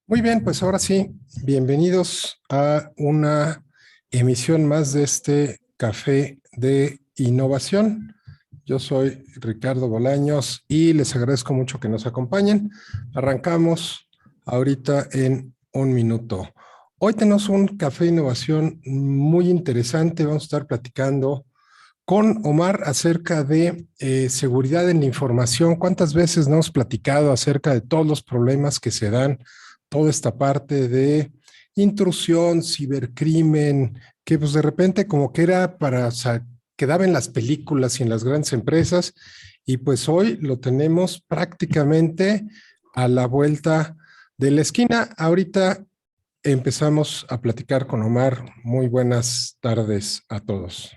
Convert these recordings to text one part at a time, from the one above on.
Muy bien, pues ahora sí, bienvenidos a una emisión más de este Café de Innovación. Yo soy Ricardo Bolaños y les agradezco mucho que nos acompañen. Arrancamos ahorita en un minuto. Hoy tenemos un Café de Innovación muy interesante. Vamos a estar platicando con Omar acerca de seguridad en la información. ¿Cuántas veces no hemos platicado acerca de todos los problemas que se dan, toda esta parte de intrusión, cibercrimen, que pues de repente como que era para, o sea, quedaba en las películas y en las grandes empresas, y pues hoy lo tenemos prácticamente a la vuelta de la esquina? Ahorita empezamos a platicar con Omar. Muy buenas tardes a todos.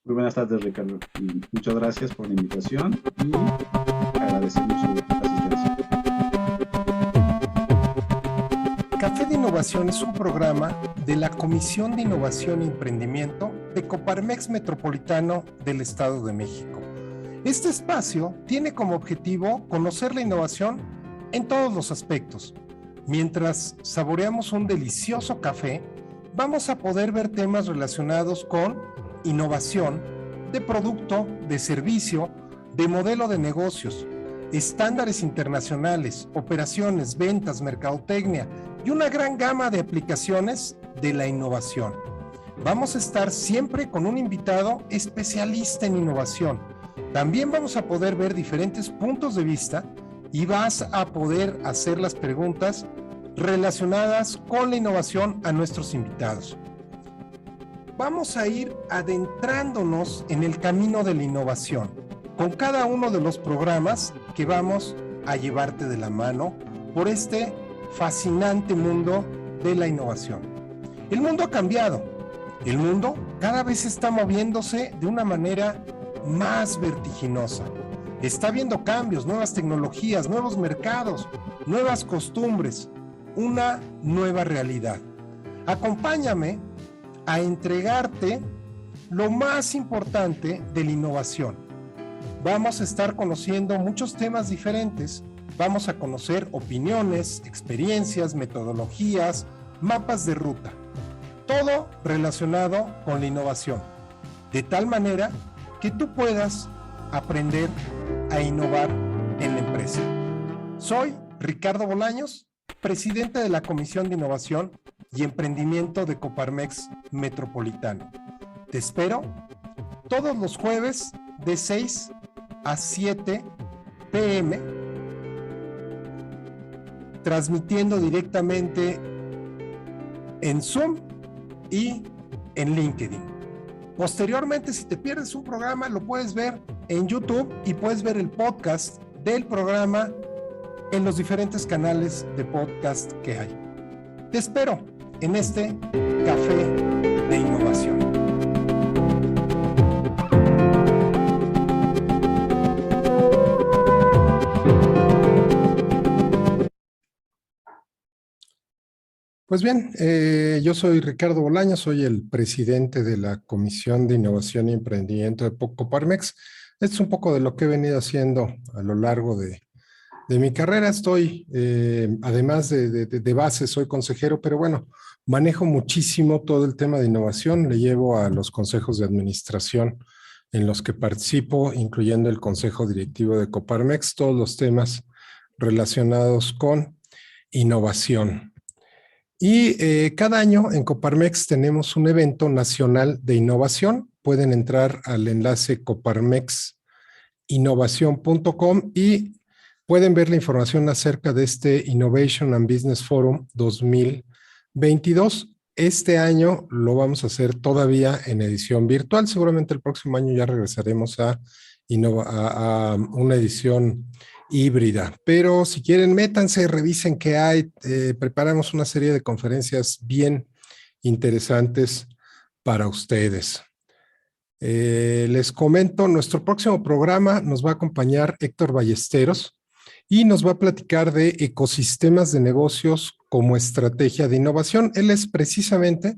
Muy buenas tardes, Ricardo. Y muchas gracias por la invitación y agradecemos su asistencia. Café de Innovación es un programa de la Comisión de Innovación y Emprendimiento de Coparmex Metropolitano del Estado de México. Este espacio tiene como objetivo conocer la innovación en todos los aspectos. Mientras saboreamos un delicioso café, vamos a poder ver temas relacionados con innovación, de producto, de servicio, de modelo de negocios, estándares internacionales, operaciones, ventas, mercadotecnia y una gran gama de aplicaciones de la innovación. Vamos a estar siempre con un invitado especialista en innovación. También vamos a poder ver diferentes puntos de vista y vas a poder hacer las preguntas relacionadas con la innovación a nuestros invitados. Vamos a ir adentrándonos en el camino de la innovación con cada uno de los programas que vamos a llevarte de la mano por este fascinante mundo de la innovación. El mundo ha cambiado. El mundo cada vez está moviéndose de una manera más vertiginosa. Está habiendo cambios, nuevas tecnologías, nuevos mercados, nuevas costumbres, una nueva realidad. Acompáñame a entregarte lo más importante de la innovación. Vamos a estar conociendo muchos temas diferentes. Vamos a conocer opiniones, experiencias, metodologías, mapas de ruta. Todo relacionado con la innovación. De tal manera que tú puedas aprender a innovar en la empresa. Soy Ricardo Bolaños, presidente de la Comisión de Innovación y Emprendimiento de Coparmex Metropolitano. Te espero todos los jueves de 6 a 7 p.m. transmitiendo directamente en Zoom y en LinkedIn. Posteriormente, si te pierdes un programa, lo puedes ver en YouTube y puedes ver el podcast del programa en los diferentes canales de podcast que hay. Te espero en este Café de Innovación. Pues bien, yo soy Ricardo Bolaños, soy el presidente de la Comisión de Innovación y Emprendimiento de Coparmex. Esto es un poco de lo que he venido haciendo a lo largo de mi carrera. Estoy, además de base, soy consejero, pero bueno, manejo muchísimo todo el tema de innovación. Le llevo a los consejos de administración en los que participo, incluyendo el consejo directivo de Coparmex, todos los temas relacionados con innovación. Y cada año en Coparmex tenemos un evento nacional de innovación. Pueden entrar al enlace coparmexinnovación.com y pueden ver la información acerca de este Innovation and Business Forum 2022. Este año lo vamos a hacer todavía en edición virtual. Seguramente el próximo año ya regresaremos a una edición híbrida. Pero si quieren, métanse, revisen qué hay. Preparamos una serie de conferencias bien interesantes para ustedes. Les comento, nuestro próximo programa nos va a acompañar Héctor Ballesteros y nos va a platicar de ecosistemas de negocios como estrategia de innovación. Él es precisamente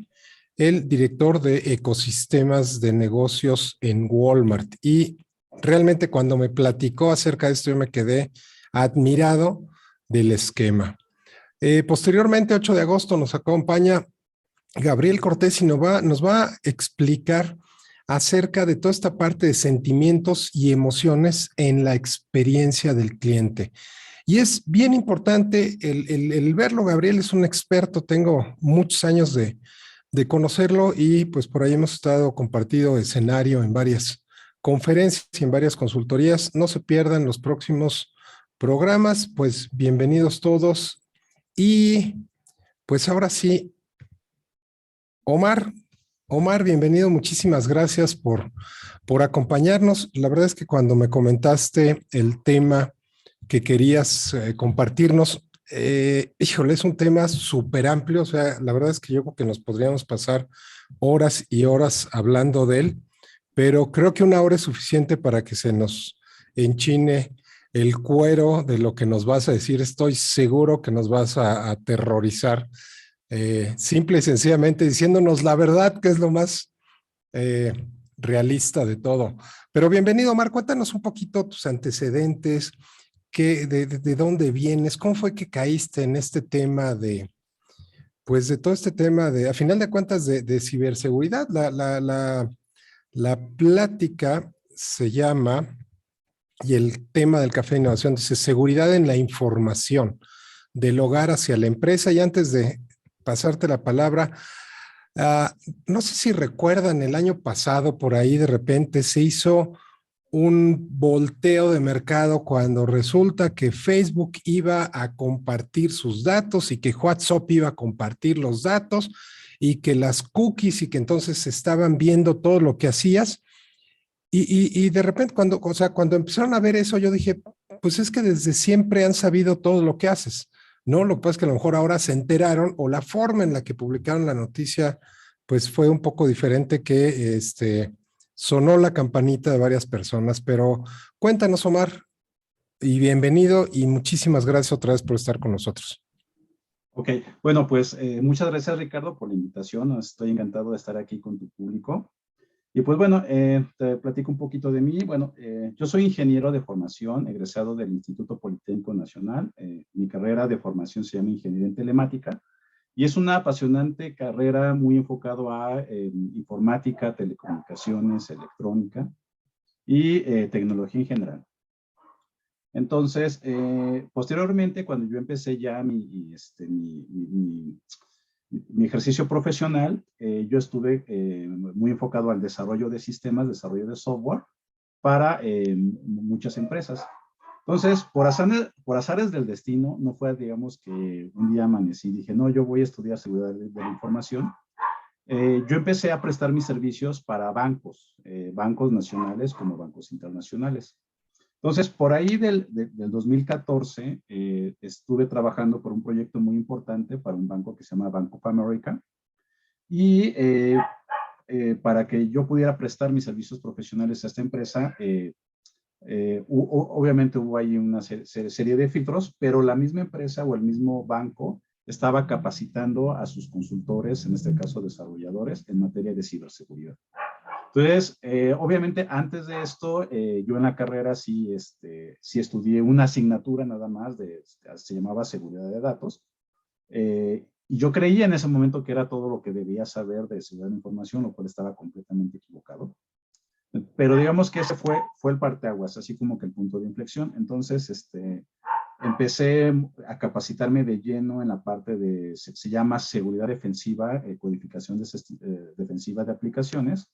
el director de ecosistemas de negocios en Walmart y realmente cuando me platicó acerca de esto, yo me quedé admirado del esquema. Posteriormente, 8 de agosto, nos acompaña Gabriel Cortés y nos va a explicar acerca de toda esta parte de sentimientos y emociones en la experiencia del cliente. Y es bien importante el verlo. Gabriel es un experto, tengo muchos años de conocerlo y pues por ahí hemos estado compartido escenario en varias conferencias y en varias consultorías. No se pierdan los próximos programas, pues bienvenidos todos. Y pues ahora sí, Omar, Omar, bienvenido, muchísimas gracias por acompañarnos. La verdad es que cuando me comentaste el tema que querías compartirnos, híjole, es un tema súper amplio, o sea, la verdad es que yo creo que nos podríamos pasar horas y horas hablando de él, pero creo que una hora es suficiente para que se nos enchine el cuero de lo que nos vas a decir. Estoy seguro que nos vas a aterrorizar simple y sencillamente diciéndonos la verdad, que es lo más eh, realista de todo. Pero bienvenido, Omar, cuéntanos un poquito tus antecedentes, de dónde vienes, cómo fue que caíste en este tema pues de todo este tema a final de cuentas, de ciberseguridad. La plática se llama, y el tema del Café de Innovación dice, seguridad en la información, del hogar hacia la empresa. Y antes de pasarte la palabra, no sé si recuerdan, el año pasado por ahí de repente se hizo un volteo de mercado cuando resulta que Facebook iba a compartir sus datos y que WhatsApp iba a compartir los datos y que las cookies y que entonces estaban viendo todo lo que hacías. Y de repente o sea, cuando empezaron a ver eso, yo dije, pues es que desde siempre han sabido todo lo que haces, ¿no? Lo que pasa es que a lo mejor ahora se enteraron o la forma en la que publicaron la noticia, pues fue un poco diferente que sonó la campanita de varias personas. Pero cuéntanos, Omar, y bienvenido y muchísimas gracias otra vez por estar con nosotros. Ok, bueno, pues muchas gracias, Ricardo, por la invitación. Estoy encantado de estar aquí con tu público. Y pues bueno, te platico un poquito de mí. Bueno, yo soy ingeniero de formación, egresado del Instituto Politécnico Nacional. Mi carrera de formación se llama Ingeniería en Telemática y es una apasionante carrera muy enfocado a informática, telecomunicaciones, electrónica y tecnología en general. Entonces, posteriormente, cuando yo empecé ya mi ejercicio profesional, yo estuve muy enfocado al desarrollo de sistemas, desarrollo de software para muchas empresas. Entonces, por azares del destino, no fue, digamos, que un día amanecí y dije, no, yo voy a estudiar seguridad de la información. Yo empecé a prestar mis servicios para bancos, bancos nacionales como bancos internacionales. Entonces, por ahí del 2014, estuve trabajando por un proyecto muy importante para un banco que se llama Bank of America. Y para que yo pudiera prestar mis servicios profesionales a esta empresa, obviamente hubo ahí una serie de filtros, pero la misma empresa o el mismo banco estaba capacitando a sus consultores, en este caso desarrolladores, en materia de ciberseguridad. Entonces, obviamente, antes de esto, yo en la carrera sí estudié una asignatura nada más, se llamaba seguridad de datos. Y yo creía en ese momento que era todo lo que debía saber de seguridad de información, lo cual estaba completamente equivocado. Pero digamos que ese fue el parteaguas, así como que el punto de inflexión. Entonces, empecé a capacitarme de lleno en la parte se llama seguridad defensiva, codificación defensiva de aplicaciones.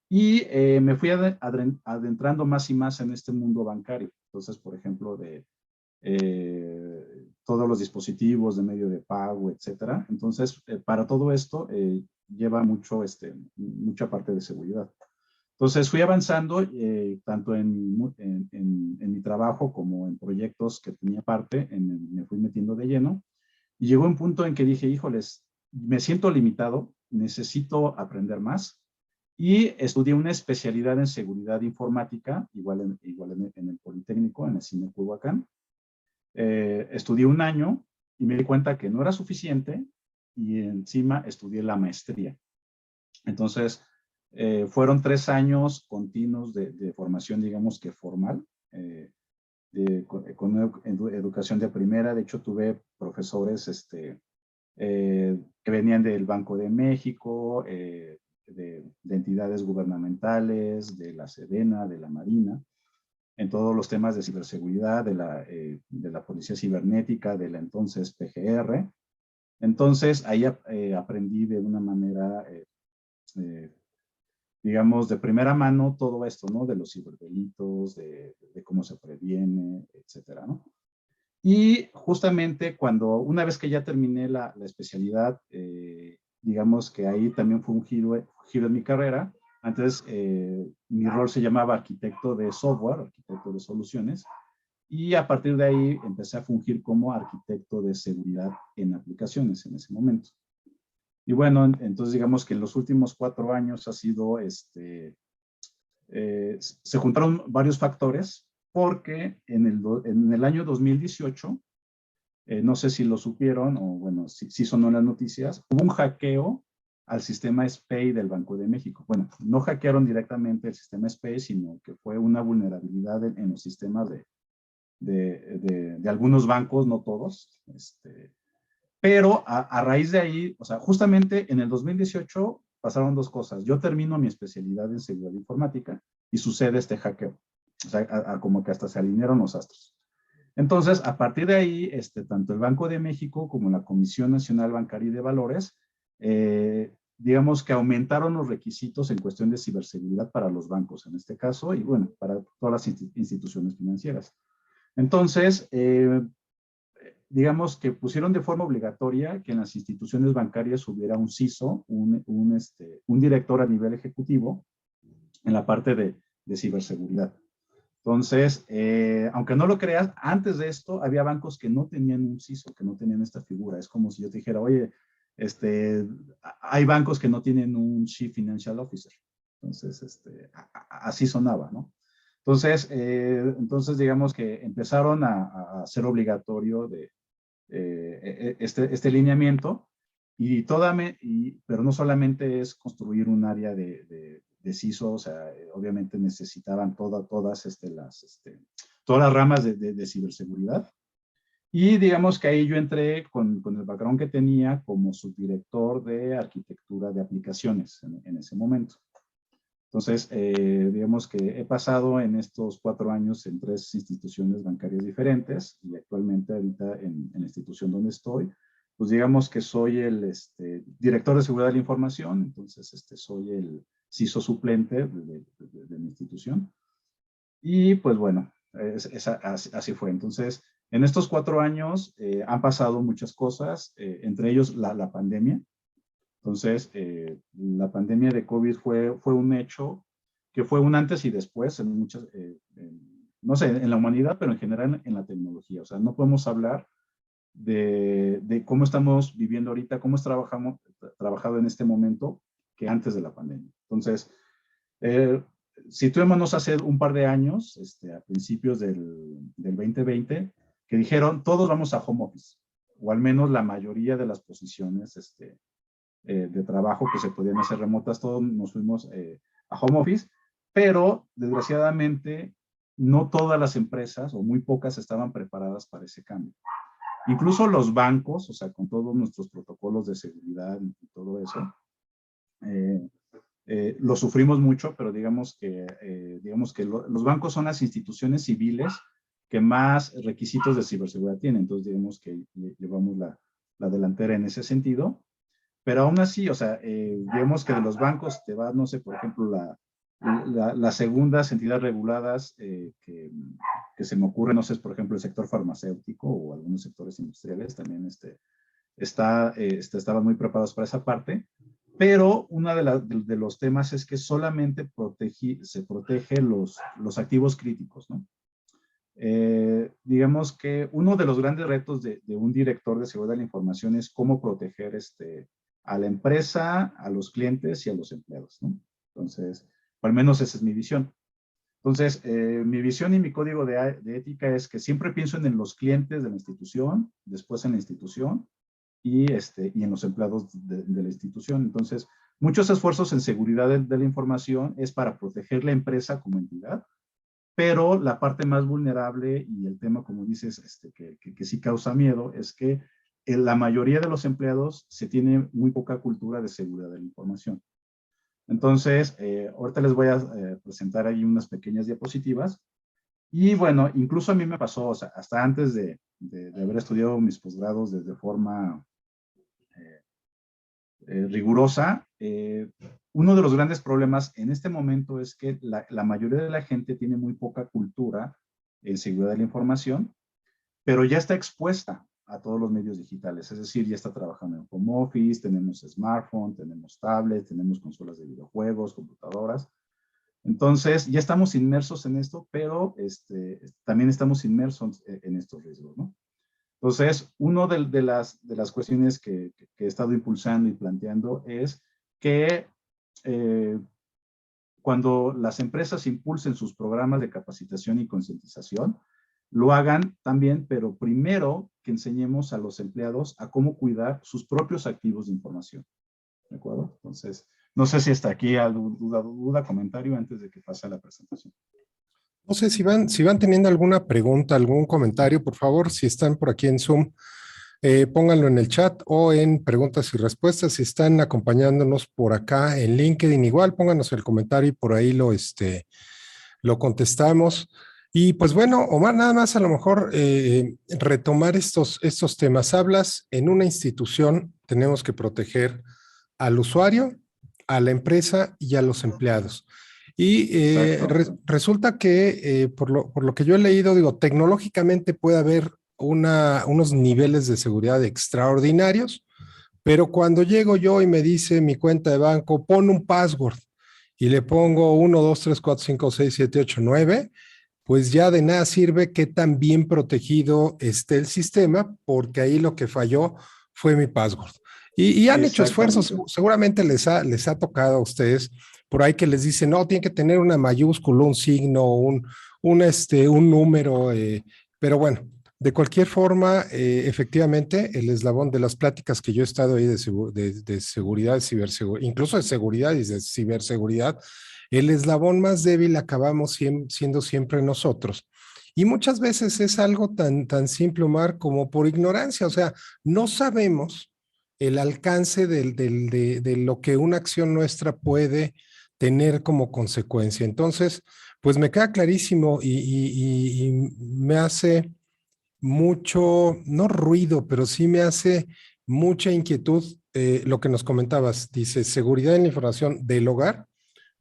Y me fui adentrando más y más en este mundo bancario. Entonces, por ejemplo, de todos los dispositivos de medio de pago, etcétera. Entonces, para todo esto lleva mucha parte de seguridad. Entonces, fui avanzando tanto en mi trabajo como en proyectos que tenía parte, me fui metiendo de lleno. Y llegó un punto en que dije, híjoles, me siento limitado, necesito aprender más. Y estudié una especialidad en seguridad informática, igual en el Politécnico, en el CIME Culhuacán. Estudié un año y me di cuenta que no era suficiente y encima estudié la maestría. Entonces, Fueron 3 años continuos de formación, digamos que formal, con educación de primera. De hecho, tuve profesores que venían del Banco de México, de entidades gubernamentales, de la Sedena, de la Marina, en todos los temas de ciberseguridad, de la Policía Cibernética, de la entonces PGR. Entonces, ahí aprendí de una manera, digamos, de primera mano todo esto, ¿no? De los ciberdelitos, de cómo se previene, etcétera, ¿no? Y justamente una vez que ya terminé la especialidad, digamos que ahí también fue un giro en mi carrera. Antes mi rol se llamaba arquitecto de software, arquitecto de soluciones, y a partir de ahí empecé a fungir como arquitecto de seguridad en aplicaciones en ese momento. Y bueno, entonces digamos que en los últimos 4 años ha sido, se juntaron varios factores, porque en el año 2018, no sé si lo supieron, o bueno, si sonó en las noticias, hubo un hackeo al sistema SPEI del Banco de México. Bueno, no hackearon directamente el sistema SPEI, sino que fue una vulnerabilidad en los sistemas de algunos bancos, no todos. Pero a raíz de ahí, o sea, justamente en el 2018 pasaron 2 cosas. Yo termino mi especialidad en seguridad informática y sucede este hackeo. O sea, como que hasta se alinearon los astros. Entonces, a partir de ahí, tanto el Banco de México como la Comisión Nacional Bancaria y de Valores, digamos que aumentaron los requisitos en cuestión de ciberseguridad para los bancos, en este caso, y bueno, para todas las instituciones financieras. Entonces, digamos que pusieron de forma obligatoria que en las instituciones bancarias hubiera un CISO, un director a nivel ejecutivo en la parte de ciberseguridad. Entonces, aunque no lo creas, antes de esto había bancos que no tenían un CISO, que no tenían esta figura. Es como si yo te dijera, oye, hay bancos que no tienen un Chief Financial Officer. Entonces, así sonaba, ¿no? Entonces, digamos que empezaron a hacer obligatorio este lineamiento, pero no solamente es construir un área de CISO, o sea, obviamente necesitaban todas las ramas de ciberseguridad. Y digamos que ahí yo entré con el background que tenía como subdirector de arquitectura de aplicaciones en ese momento. Entonces, digamos que he pasado en estos 4 años en 3 instituciones bancarias diferentes, y actualmente ahorita en la institución donde estoy, pues digamos que soy el director de seguridad de la información. Entonces soy el CISO suplente de mi institución. Y pues bueno, así fue. Entonces, en estos 4 años han pasado muchas cosas, entre ellos la pandemia. Entonces, la pandemia de COVID fue un hecho que fue un antes y después en muchas, no sé, en la humanidad, pero en general en la tecnología. O sea, no podemos hablar de cómo estamos viviendo ahorita, cómo trabajado en este momento que antes de la pandemia. Entonces, situémonos hace un par de años, a principios del 2020, que dijeron, todos vamos a home office, o al menos la mayoría de las posiciones de trabajo que se podían hacer remotas, todos nos fuimos a home office, pero desgraciadamente no todas las empresas, o muy pocas, estaban preparadas para ese cambio. Incluso los bancos, o sea, con todos nuestros protocolos de seguridad y todo eso, lo sufrimos mucho, pero digamos que los bancos son las instituciones civiles que más requisitos de ciberseguridad tienen. Entonces, digamos que llevamos la delantera en ese sentido. Pero aún así, o sea, digamos que de los bancos te va, no sé, por ejemplo, las segundas entidades reguladas que se me ocurre, no sé, por ejemplo, el sector farmacéutico o algunos sectores industriales también estaban muy preparados para esa parte. Pero uno de los temas es que solamente se protege los activos críticos, ¿no? Digamos que uno de los grandes retos de un director de seguridad de la información es cómo proteger a la empresa, a los clientes y a los empleados, ¿no? Entonces, o al menos esa es mi visión. Entonces, mi visión y mi código de ética es que siempre pienso en los clientes de la institución, después en la institución y en los empleados de la institución. Entonces, muchos esfuerzos en seguridad de la información es para proteger la empresa como entidad, pero la parte más vulnerable y el tema, como dices, que sí causa miedo, es que en la mayoría de los empleados se tiene muy poca cultura de seguridad de la información. Entonces, ahorita les voy a presentar ahí unas pequeñas diapositivas. Y bueno, incluso a mí me pasó, o sea, hasta antes de haber estudiado mis posgrados de forma rigurosa, uno de los grandes problemas en este momento es que la mayoría de la gente tiene muy poca cultura en seguridad de la información, pero ya está expuesta a todos los medios digitales, es decir, ya está trabajando en home office, tenemos smartphone, tenemos tablet, tenemos consolas de videojuegos, computadoras. Entonces, ya estamos inmersos en esto, pero también estamos inmersos en estos riesgos, ¿no? Entonces, una de las cuestiones que he estado impulsando y planteando es que cuando las empresas impulsen sus programas de capacitación y concientización, lo hagan también, pero primero que enseñemos a los empleados a cómo cuidar sus propios activos de información. ¿De acuerdo? Entonces, no sé si está aquí alguna duda, comentario antes de que pase a la presentación. No sé si van teniendo alguna pregunta, algún comentario, por favor, si están por aquí en Zoom, pónganlo en el chat o en preguntas y respuestas. Si están acompañándonos por acá en LinkedIn, igual pónganos el comentario y por ahí lo contestamos. Y pues bueno, Omar, nada más a lo mejor retomar estos temas. Hablas en una institución, tenemos que proteger al usuario, a la empresa y a los empleados. Y resulta que, por lo que yo he leído, digo, tecnológicamente puede haber unos niveles de seguridad extraordinarios, pero cuando llego yo y me dice mi cuenta de banco, pon un password y le pongo 1, 2, 3, 4, 5, 6, 7, 8, 9, pues ya de nada sirve que tan bien protegido esté el sistema, porque ahí lo que falló fue mi password. Y han hecho esfuerzos, seguramente les ha tocado a ustedes por ahí que les dicen, no, tiene que tener una mayúscula, un signo, un número, pero bueno, de cualquier forma, efectivamente, el eslabón de las pláticas que yo he estado ahí de seguridad, ciberseguridad, incluso de seguridad y de ciberseguridad, el eslabón más débil acabamos siendo siempre nosotros. Y muchas veces es algo tan simple, Omar, como por ignorancia, o sea, no sabemos el alcance de lo que una acción nuestra puede tener como consecuencia. Entonces, pues me queda clarísimo y me hace mucho, no ruido, pero sí me hace mucha inquietud lo que nos comentabas. Dice, seguridad en la información del hogar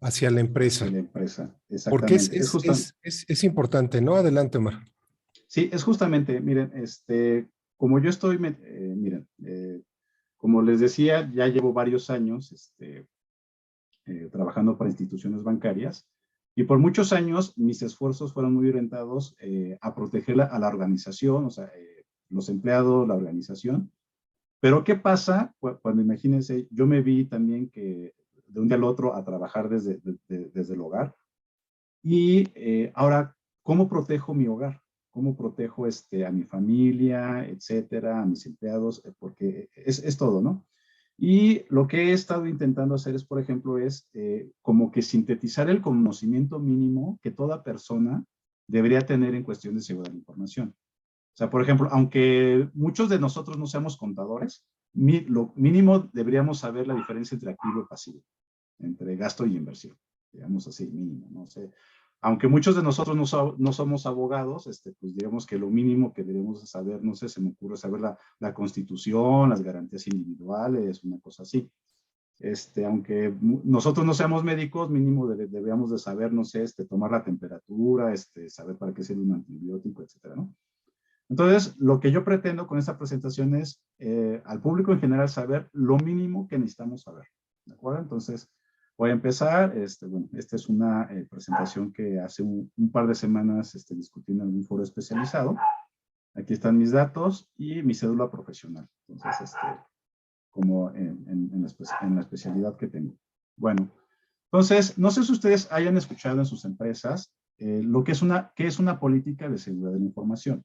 hacia la empresa. Hacia la empresa, Porque exactamente. es importante, ¿no? Adelante, Omar. Sí, es justamente, miren, como yo estoy, miren, como les decía, ya llevo varios años trabajando para instituciones bancarias y por muchos años mis esfuerzos fueron muy orientados a proteger a la organización, o sea, los empleados, la organización. Pero ¿qué pasa cuando, imagínense, yo me vi también que de un día al otro a trabajar desde el hogar y ahora, ¿cómo protejo mi hogar? ¿Cómo protejo a mi familia, etcétera, a mis empleados? Porque es todo, ¿no? Y lo que he estado intentando hacer es, por ejemplo, como que sintetizar el conocimiento mínimo que toda persona debería tener en cuestión de seguridad de la información. O sea, por ejemplo, aunque muchos de nosotros no seamos contadores, lo mínimo deberíamos saber la diferencia entre activo y pasivo, entre gasto y inversión, digamos así, mínimo, no sé. Aunque muchos de nosotros no somos abogados, pues digamos que lo mínimo que debemos saber, no sé, se me ocurre saber la Constitución, las garantías individuales, una cosa así. Aunque nosotros no seamos médicos, mínimo deberíamos de saber, no sé, tomar la temperatura, saber para qué sirve un antibiótico, etcétera, ¿no? Entonces, lo que yo pretendo con esta presentación es al público en general saber lo mínimo que necesitamos saber, ¿de acuerdo? Entonces, voy a empezar. Bueno, esta es una presentación que hace un par de semanas discutí en algún foro especializado. Aquí están mis datos y mi cédula profesional. Entonces, como en la especialidad que tengo. Bueno, entonces, no sé si ustedes hayan escuchado en sus empresas lo que es una política de seguridad de la información.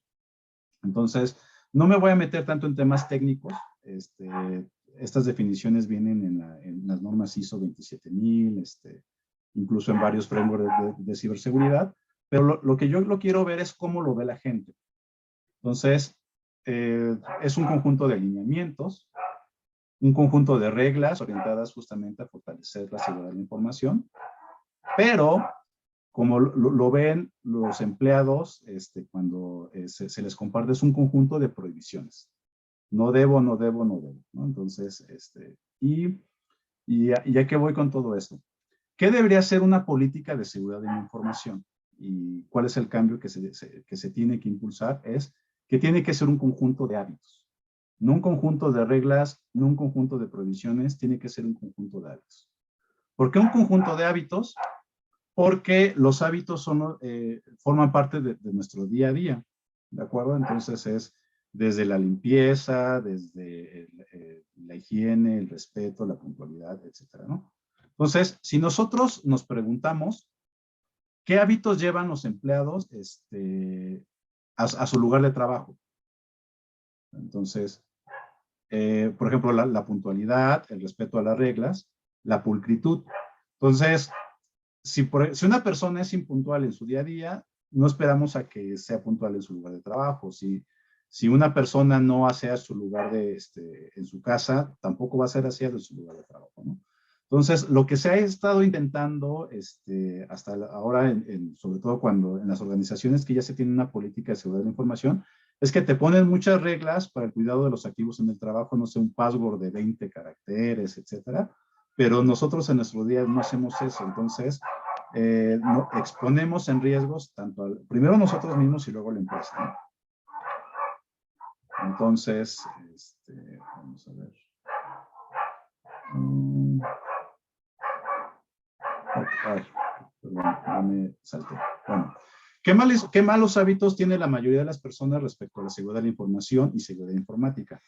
Entonces, no me voy a meter tanto en temas técnicos. estas definiciones vienen en las normas ISO 27000, incluso en varios frameworks de ciberseguridad, pero lo que yo lo quiero ver es cómo lo ve la gente. Entonces, es un conjunto de alineamientos, un conjunto de reglas orientadas justamente a fortalecer la seguridad de la información, pero como lo ven los empleados cuando se les comparte, es un conjunto de prohibiciones. No debo, no debo, no debo, ¿no? Entonces, ya que voy con todo esto, ¿qué debería ser una política de seguridad de la información? ¿Y cuál es el cambio que se tiene que impulsar? Es que tiene que ser un conjunto de hábitos. No un conjunto de reglas, no un conjunto de prohibiciones, tiene que ser un conjunto de hábitos. ¿Por qué un conjunto de hábitos? Porque los hábitos forman parte de nuestro día a día, ¿de acuerdo? Entonces es desde la limpieza, desde la higiene, el respeto, la puntualidad, etcétera, ¿no? Entonces, si nosotros nos preguntamos qué hábitos llevan los empleados a su lugar de trabajo. Entonces, por ejemplo, la puntualidad, el respeto a las reglas, la pulcritud. Entonces, si una persona es impuntual en su día a día, no esperamos a que sea puntual en su lugar de trabajo. Si una persona no asea su lugar en su casa, tampoco va a ser aseado en su lugar de trabajo, ¿no? Entonces, lo que se ha estado intentando hasta ahora, sobre todo cuando en las organizaciones que ya se tiene una política de seguridad de la información, es que te ponen muchas reglas para el cuidado de los activos en el trabajo, no sé, un password de 20 caracteres, etcétera, pero nosotros en nuestro día no hacemos eso. Entonces, exponemos en riesgos primero nosotros mismos y luego la empresa, ¿no? Entonces, vamos a ver. Ay, perdón, no me salté. Bueno, ¿qué malos hábitos tiene la mayoría de las personas respecto a la seguridad de la información y seguridad informática?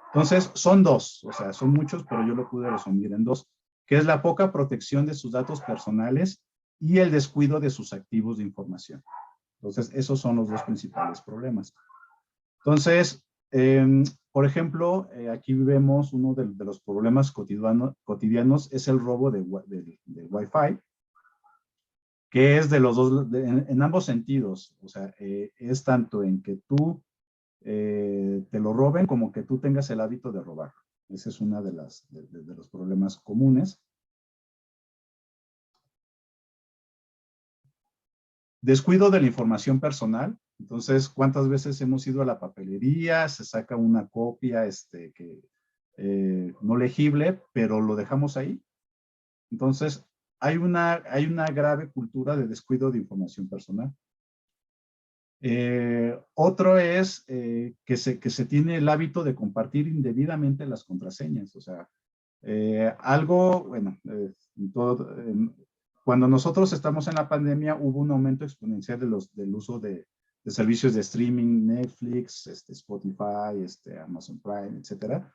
Entonces, son dos, o sea, son muchos, pero yo lo pude resumir en dos, que es la poca protección de sus datos personales y el descuido de sus activos de información. Entonces, esos son los dos principales problemas. Entonces, por ejemplo, aquí vemos uno de los problemas cotidianos es el robo de Wi-Fi, que es de los dos, en ambos sentidos. O sea, es tanto en que tú te lo roben como que tú tengas el hábito de robar. Ese es uno de los problemas comunes. Descuido de la información personal. Entonces, ¿cuántas veces hemos ido a la papelería? Se saca una copia no legible, pero lo dejamos ahí. Entonces, hay una grave cultura de descuido de información personal. Otro es que se tiene el hábito de compartir indebidamente las contraseñas. O sea, cuando nosotros estamos en la pandemia hubo un aumento exponencial del uso de servicios de streaming, Netflix, Spotify, Amazon Prime, etcétera.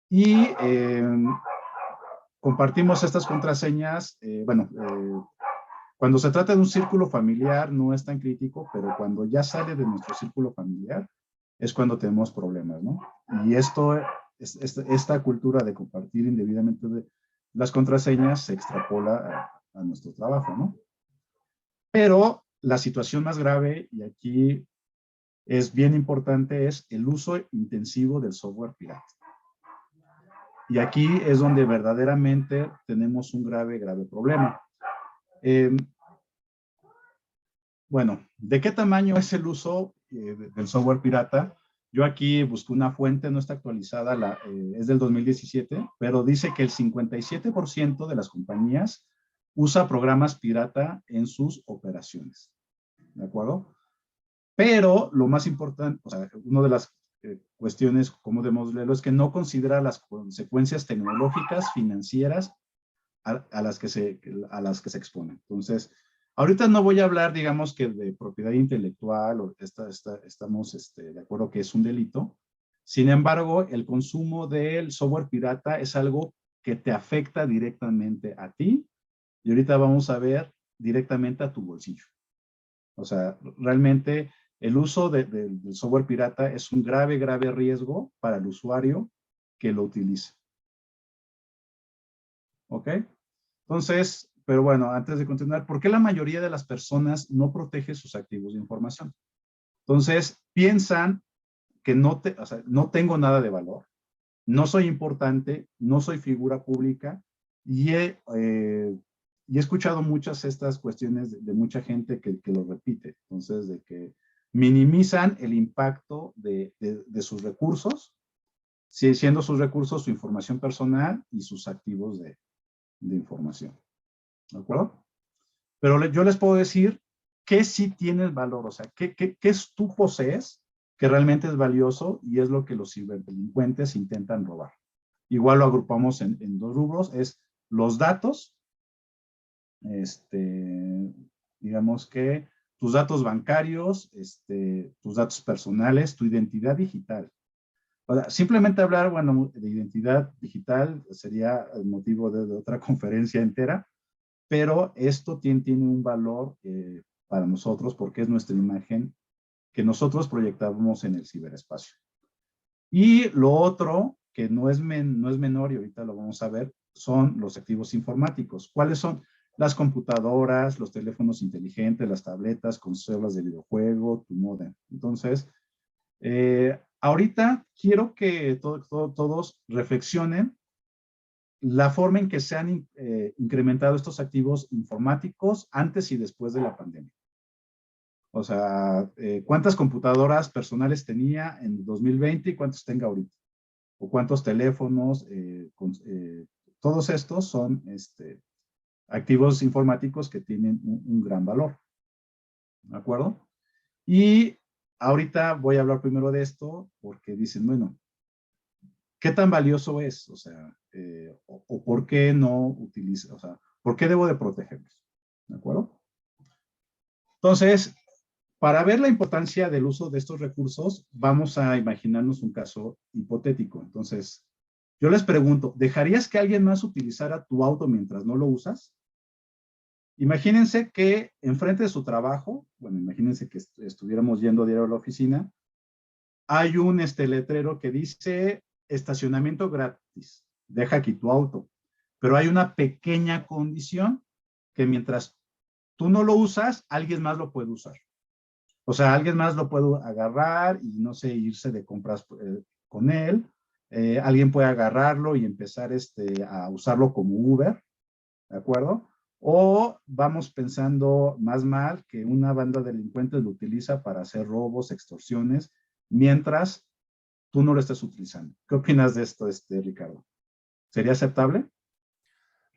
Y compartimos estas contraseñas, cuando se trata de un círculo familiar no es tan crítico, pero cuando ya sale de nuestro círculo familiar es cuando tenemos problemas, ¿no? Y esta cultura de compartir indebidamente las contraseñas se extrapola a nuestro trabajo, ¿no? Pero la situación más grave, y aquí es bien importante, es el uso intensivo del software pirata. Y aquí es donde verdaderamente tenemos un grave problema. Bueno, ¿de qué tamaño es el uso del software pirata? Yo aquí busqué una fuente, no está actualizada, es del 2017, pero dice que el 57% de las compañías usa programas pirata en sus operaciones. ¿De acuerdo? Pero lo más importante, o sea, una de las cuestiones, como debemos leerlo, es que no considera las consecuencias tecnológicas, financieras, a las que se exponen. Entonces, ahorita no voy a hablar, digamos, que de propiedad intelectual, o estamos de acuerdo que es un delito. Sin embargo, el consumo del software pirata es algo que te afecta directamente a ti, y ahorita vamos a ver directamente a tu bolsillo. O sea, realmente el uso del software pirata es un grave riesgo para el usuario que lo utilice. ¿Ok? Entonces, pero bueno, antes de continuar, ¿por qué la mayoría de las personas no protege sus activos de información? Entonces, piensan que o sea, no tengo nada de valor, no soy importante, no soy figura pública y he escuchado muchas estas cuestiones de mucha gente que lo repite. Entonces, de que minimizan el impacto de sus recursos, siendo sus recursos su información personal y sus activos de información. ¿De acuerdo? Pero yo les puedo decir que sí tiene valor, o sea, ¿qué tú posees que realmente es valioso y es lo que los ciberdelincuentes intentan robar? Igual lo agrupamos en dos rubros, es los datos, digamos que tus datos bancarios, tus datos personales, tu identidad digital. O sea, simplemente hablar, bueno, de identidad digital sería el motivo de otra conferencia entera, pero esto tiene un valor para nosotros porque es nuestra imagen que nosotros proyectamos en el ciberespacio. Y lo otro, que no es menor y ahorita lo vamos a ver, son los activos informáticos. ¿Cuáles son? Las computadoras, los teléfonos inteligentes, las tabletas, consolas de videojuego, tu modem. Entonces, ahorita quiero que todos reflexionen la forma en que se han incrementado estos activos informáticos antes y después de la pandemia. O sea, ¿cuántas computadoras personales tenía en 2020 y cuántos tenga ahorita? O cuántos teléfonos, todos estos son activos informáticos que tienen un gran valor. ¿De acuerdo? Y ahorita voy a hablar primero de esto porque dicen, bueno, ¿qué tan valioso es? O sea, o por qué no utiliza, o sea, ¿por qué debo de protegerlos? ¿De acuerdo? Entonces, para ver la importancia del uso de estos recursos, vamos a imaginarnos un caso hipotético. Entonces, yo les pregunto, ¿dejarías que alguien más utilizara tu auto mientras no lo usas? Imagínense que enfrente de su trabajo, bueno, imagínense que estuviéramos yendo diario a la oficina, hay un letrero que dice estacionamiento gratis, deja aquí tu auto. Pero hay una pequeña condición que mientras tú no lo usas, alguien más lo puede usar. O sea, alguien más lo puede agarrar y, no sé, irse de compras con él. Alguien puede agarrarlo y empezar a usarlo como Uber, ¿de acuerdo? O vamos pensando más mal que una banda de delincuentes lo utiliza para hacer robos, extorsiones, mientras tú no lo estés utilizando. ¿Qué opinas de esto, Ricardo? ¿Sería aceptable?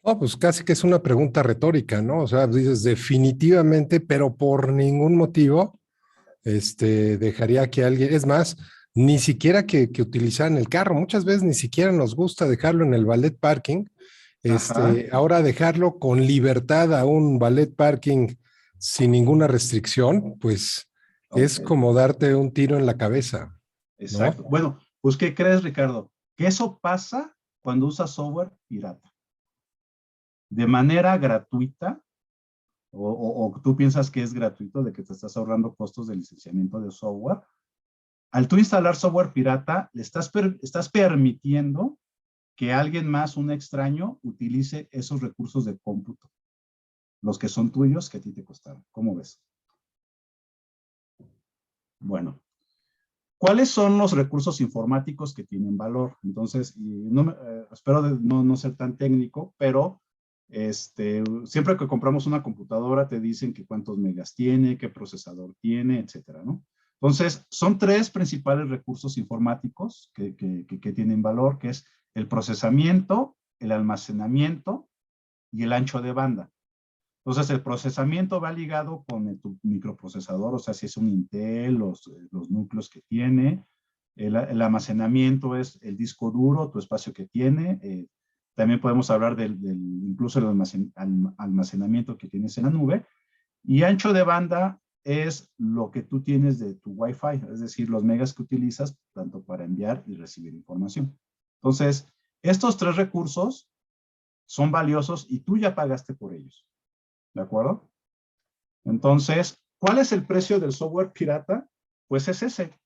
Oh, pues casi que es una pregunta retórica, ¿no? O sea, dices definitivamente, pero por ningún motivo, dejaría que alguien, es más, ni siquiera que utilizaran el carro. Muchas veces ni siquiera nos gusta dejarlo en el valet parking. Ajá. Ahora dejarlo con libertad a un valet parking sin ninguna restricción, pues Ok. es como darte un tiro en la cabeza, ¿no? Exacto. Bueno, pues, ¿qué crees, Ricardo? Que eso pasa cuando usas software pirata. De manera gratuita, o tú piensas que es gratuito, de que te estás ahorrando costos de licenciamiento de software. Al tú instalar software pirata, le estás permitiendo que alguien más, un extraño, utilice esos recursos de cómputo, los que son tuyos, que a ti te costaron. ¿Cómo ves? Bueno, ¿cuáles son los recursos informáticos que tienen valor? Entonces, espero no ser tan técnico, pero siempre que compramos una computadora te dicen que cuántos megas tiene, qué procesador tiene, etcétera, ¿no? Entonces, son tres principales recursos informáticos que tienen valor, que es el procesamiento, el almacenamiento y el ancho de banda. Entonces, el procesamiento va ligado con tu microprocesador, o sea, si es un Intel, los núcleos que tiene. El almacenamiento es el disco duro, tu espacio que tiene. También podemos hablar incluso el almacenamiento que tienes en la nube. Y ancho de banda es lo que tú tienes de tu Wi-Fi, es decir, los megas que utilizas tanto para enviar y recibir información. Entonces, estos tres recursos son valiosos y tú ya pagaste por ellos. ¿De acuerdo? Entonces, ¿cuál es el precio del software pirata? Pues es ese.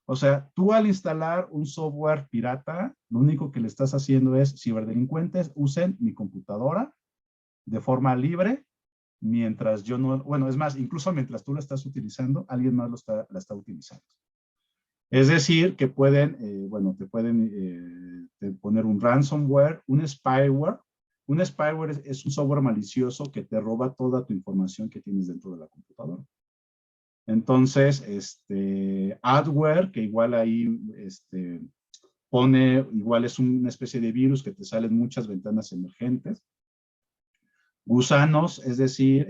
O sea, tú al instalar un software pirata, lo único que le estás haciendo es, ciberdelincuentes usen mi computadora de forma libre, mientras yo no, bueno, es más, incluso mientras tú la estás utilizando, alguien más la está utilizando. Es decir, que pueden, bueno, te pueden poner un ransomware, un spyware. Un spyware es un software malicioso que te roba toda tu información que tienes dentro de la computadora. Entonces, adware, que igual ahí pone, igual es una especie de virus que te salen muchas ventanas emergentes. Gusanos, es decir,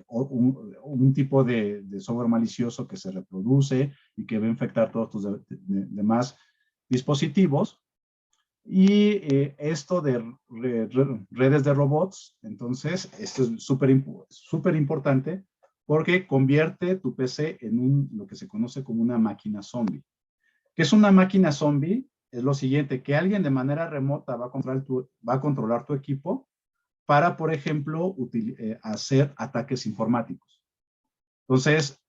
un tipo de software malicioso que se reproduce y que va a infectar todos tus demás dispositivos. Y esto de redes de robots, entonces, esto es súper importante porque convierte tu PC en lo que se conoce como una máquina zombie. ¿Qué es una máquina zombie? Es lo siguiente, que alguien de manera remota va a controlar tu equipo para, por ejemplo, hacer ataques informáticos. Entonces,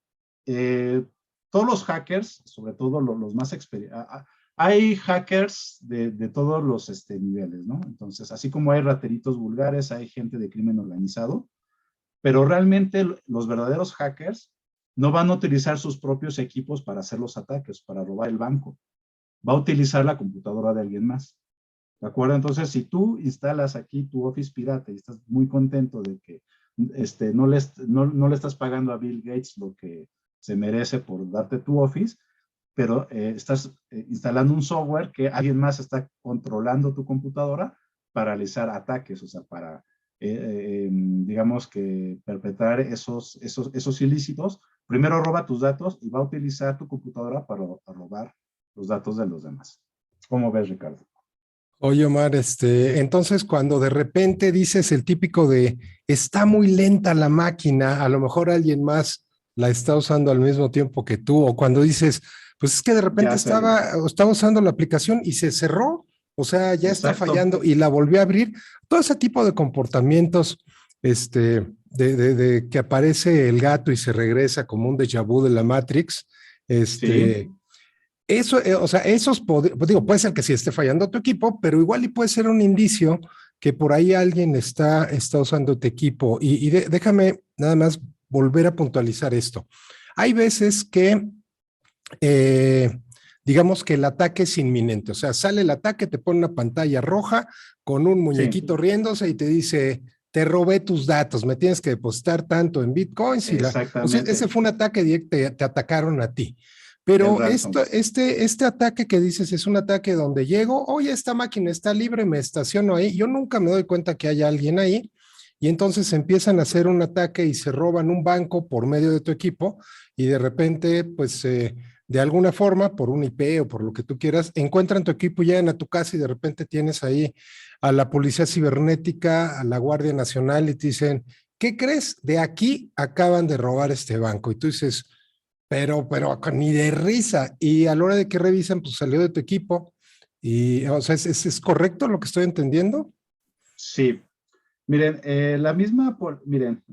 todos los hackers, sobre todo los más experimentados, hay hackers de todos los niveles, ¿no? Entonces, así como hay rateritos vulgares, hay gente de crimen organizado, pero realmente los verdaderos hackers no van a utilizar sus propios equipos para hacer los ataques, para robar el banco. Va a utilizar la computadora de alguien más. ¿De acuerdo? Entonces, si tú instalas aquí tu Office pirata y estás muy contento de que no le estás pagando a Bill Gates lo que se merece por darte tu Office, pero estás instalando un software que alguien más está controlando tu computadora para realizar ataques, o sea, para, digamos que perpetrar esos ilícitos. Primero roba tus datos y va a utilizar tu computadora para robar los datos de los demás. ¿Cómo ves, Ricardo? Oye, Omar, entonces cuando de repente dices el típico de está muy lenta la máquina, a lo mejor alguien más la está usando al mismo tiempo que tú, o cuando dices, pues es que de repente Ya salió. estaba usando la aplicación y se cerró, o sea, ya está Exacto. fallando y la volvió a abrir. Todo ese tipo de comportamientos, de que aparece el gato y se regresa como un déjà vu de la Matrix, Sí, este, eso, o sea, digo, puede ser que sí esté fallando tu equipo, pero igual y puede ser un indicio que por ahí alguien está usando tu equipo. Y déjame nada más volver a puntualizar esto. Hay veces que, eh, digamos que el ataque es inminente, o sea, sale el ataque, te pone una pantalla roja con un sí, muñequito riéndose y te dice, te robé tus datos, me tienes que depositar tanto en bitcoins o sea, ese exactamente. fue un ataque directo, te atacaron a ti. El Pero ransom. este ataque que dices es un ataque donde llego, oye, esta máquina está libre, me estaciono ahí, yo nunca me doy cuenta que haya alguien ahí, y entonces empiezan a hacer un ataque y se roban un banco por medio de tu equipo, y de repente, pues, de alguna forma, por un IP o por lo que tú quieras, encuentran tu equipo, llegan a tu casa y de repente tienes ahí a la Policía Cibernética, a la Guardia Nacional y te dicen, ¿qué crees? De aquí acaban de robar este banco. Y tú dices, pero ni de risa. Y a la hora de que revisan, pues salió de tu equipo. Y, o sea, ¿es correcto lo que estoy entendiendo? Sí. Miren, miren,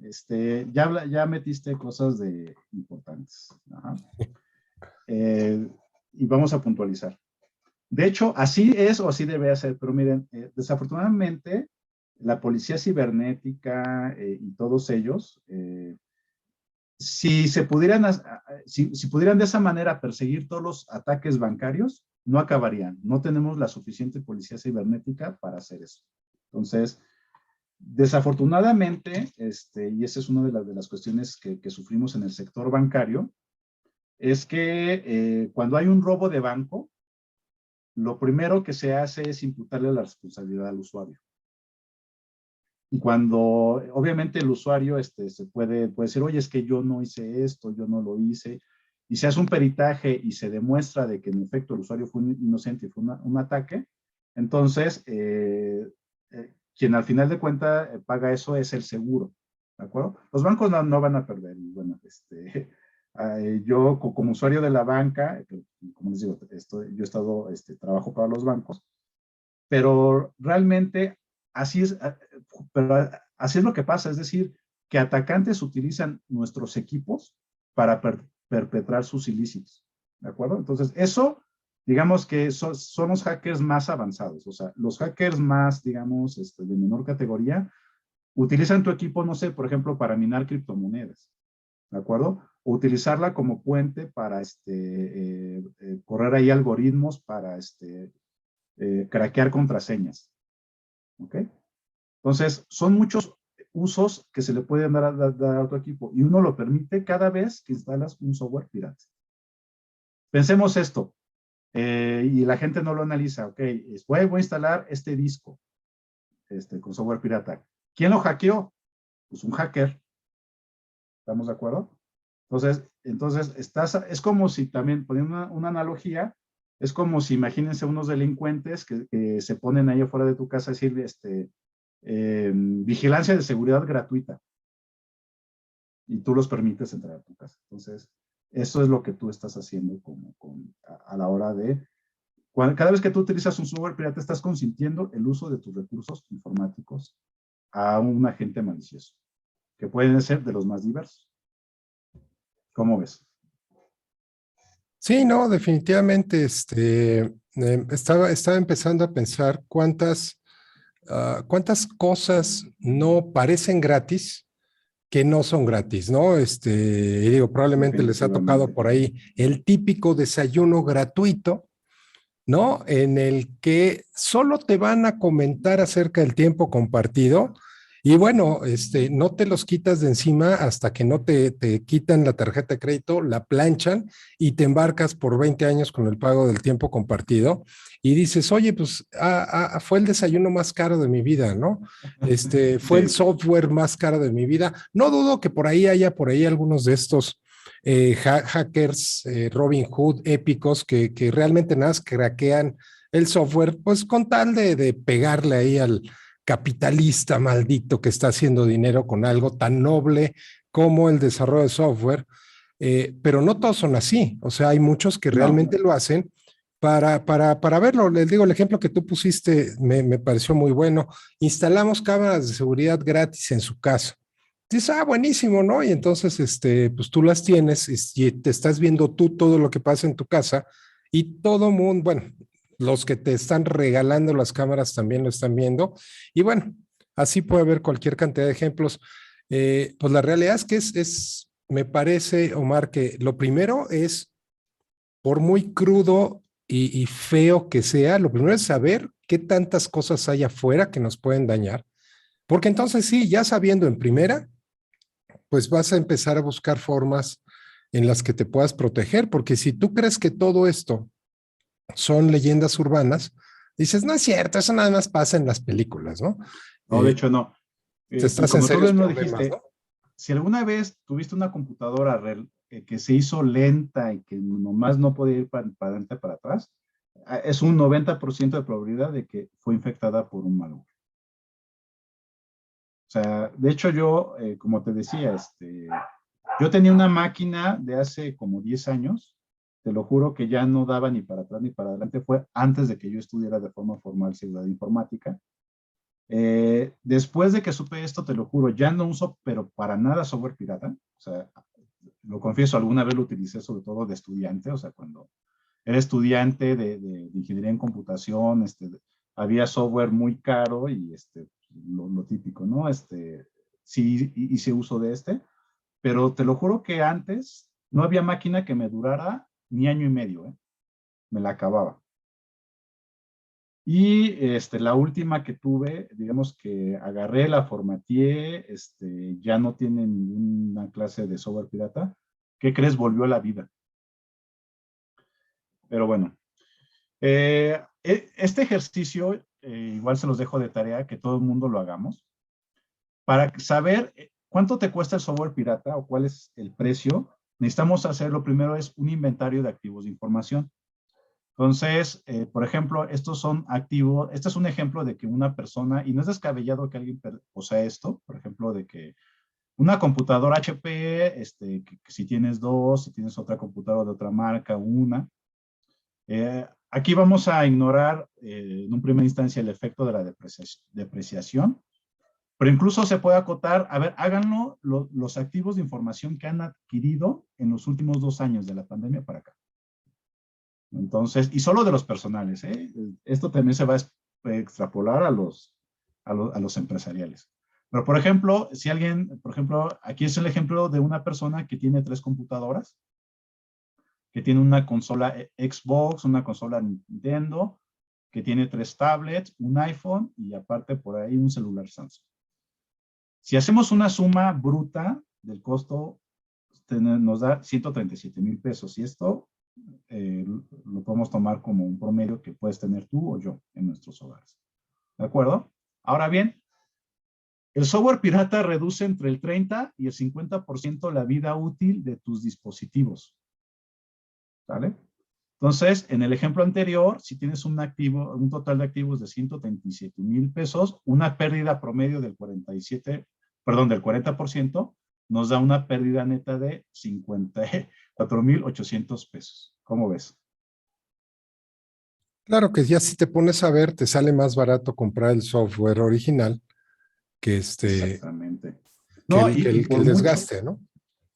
ya metiste cosas importantes. Ajá. Y vamos a puntualizar. De hecho, así es o así debe ser, pero miren, desafortunadamente, la policía cibernética y todos ellos, si se pudieran, si pudieran de esa manera perseguir todos los ataques bancarios, no acabarían. No tenemos la suficiente policía cibernética para hacer eso. Entonces, desafortunadamente, y esa es una de las cuestiones que sufrimos en el sector bancario, es que cuando hay un robo de banco, lo primero que se hace es imputarle la responsabilidad al usuario. Y cuando obviamente el usuario se puede decir, oye, es que yo no hice esto, yo no lo hice, y se hace un peritaje y se demuestra de que en efecto el usuario fue inocente y fue un ataque, entonces quien al final de cuentas paga eso es el seguro, ¿de acuerdo? Los bancos no van a perder, y bueno, yo como usuario de la banca, como les digo, yo he estado, trabajo para los bancos, pero realmente así es, pero así es lo que pasa, es decir, que atacantes utilizan nuestros equipos para perpetrar sus ilícitos. ¿de acuerdo? Entonces, eso, digamos que son los hackers más avanzados, o sea, los hackers más, digamos, de menor categoría, utilizan tu equipo, no sé, por ejemplo, para minar criptomonedas, ¿de acuerdo? O utilizarla como puente para correr ahí algoritmos para craquear contraseñas, ¿ok? Entonces, son muchos usos que se le pueden dar a tu equipo y uno lo permite cada vez que instalas un software pirata. Pensemos esto, y la gente no lo analiza, ok, voy a instalar este disco con software pirata. ¿Quién lo hackeó? Pues un hacker. ¿Estamos de acuerdo? Entonces es como si también, poniendo una analogía, es como si imagínense unos delincuentes que se ponen ahí afuera de tu casa a decir, vigilancia de seguridad gratuita, y tú los permites entrar a tu casa. Entonces, eso es lo que tú estás haciendo a la hora de, cada vez que tú utilizas un software pirata, estás consintiendo el uso de tus recursos informáticos a un agente malicioso, que pueden ser de los más diversos. ¿Cómo ves? Sí, no, definitivamente, estaba empezando a pensar cuántas cosas no parecen gratis que no son gratis, ¿no? Y digo, probablemente les ha tocado Definitivamente. por ahí el típico desayuno gratuito, ¿no? En el que solo te van a comentar acerca del tiempo compartido y bueno, no te los quitas de encima hasta que no te quitan la tarjeta de crédito, la planchan y te embarcas por 20 años con el pago del tiempo compartido y dices, oye, pues fue el desayuno más caro de mi vida, ¿no? Fue el Sí. software más caro de mi vida. No dudo que por ahí haya por ahí algunos de estos hackers Robin Hood épicos que realmente nada más craquean el software, pues con tal de pegarle ahí al capitalista maldito que está haciendo dinero con algo tan noble como el desarrollo de software, pero no todos son así, o sea, hay muchos que No. realmente lo hacen para verlo. Les digo, el ejemplo que tú pusiste me pareció muy bueno. Instalamos cámaras de seguridad gratis en su casa. Dices, buenísimo, ¿no? Y entonces, pues tú las tienes y te estás viendo tú todo lo que pasa en tu casa y todo mundo, bueno, los que te están regalando las cámaras también lo están viendo. Y bueno, así puede haber cualquier cantidad de ejemplos. Pues la realidad es que me parece, Omar, que lo primero es, por muy crudo y feo que sea, lo primero es saber qué tantas cosas hay afuera que nos pueden dañar. Porque entonces sí, ya sabiendo en primera, pues vas a empezar a buscar formas en las que te puedas proteger, porque si tú crees que todo esto son leyendas urbanas, dices, no es cierto, eso nada más pasa en las películas, ¿no? No, de hecho no. Te Y estás en como tú serios bien lo problemas, dijiste, ¿no? si alguna vez tuviste una computadora que se hizo lenta y que nomás no podía ir para adelante para atrás, es un 90% de probabilidad de que fue infectada por un malware. O sea, de hecho yo, como te decía, yo tenía una máquina de hace como 10 años, te lo juro que ya no daba ni para atrás ni para adelante, fue antes de que yo estudiara de forma formal seguridad informática. Después de que supe esto, te lo juro, ya no uso, pero para nada software pirata. O sea, lo confieso, alguna vez lo utilicé sobre todo de estudiante, o sea, cuando era estudiante de ingeniería en computación, había software muy caro y lo típico, ¿no? Sí hice uso de pero te lo juro que antes no había máquina que me durara ni año y medio, ¿eh? Me la acababa. Y la última que tuve, digamos que agarré, la formateé, ya no tiene ninguna clase de software pirata. ¿Qué crees? Volvió a la vida. Pero bueno, este ejercicio, igual se los dejo de tarea, que todo el mundo lo hagamos. Para saber cuánto te cuesta el software pirata o cuál es el precio, necesitamos hacer, lo primero es un inventario de activos de información. Entonces, por ejemplo, estos son activos, este es un ejemplo de que una persona, y no es descabellado que alguien posea esto, por ejemplo, de que una computadora HP, que si tienes dos, si tienes otra computadora de otra marca, una. Aquí vamos a ignorar en un primera instancia el efecto de la depreciación, pero incluso se puede acotar, a ver, háganlo los activos de información que han adquirido en los últimos 2 años de la pandemia para acá. Entonces, y solo de los personales, ¿eh? Esto también se va a extrapolar a los empresariales. Pero, por ejemplo, si alguien, por ejemplo, aquí es el ejemplo de una persona que tiene 3 computadoras, que tiene una consola Xbox, una consola Nintendo, que tiene 3 tablets, un iPhone y aparte por ahí un celular Samsung. Si hacemos una suma bruta del costo, nos da 137,000 pesos. Y esto lo podemos tomar como un promedio que puedes tener tú o yo en nuestros hogares. ¿De acuerdo? Ahora bien, el software pirata reduce entre el 30 y el 50% la vida útil de tus dispositivos. ¿Vale? Entonces, en el ejemplo anterior, si tienes un activo, un total de activos de 137,000 pesos, una pérdida promedio del 40%, nos da una pérdida neta de 54,800 pesos. ¿Cómo ves? Claro que ya si te pones a ver, te sale más barato comprar el software original que Exactamente. No, que por el mucho. desgaste, ¿no?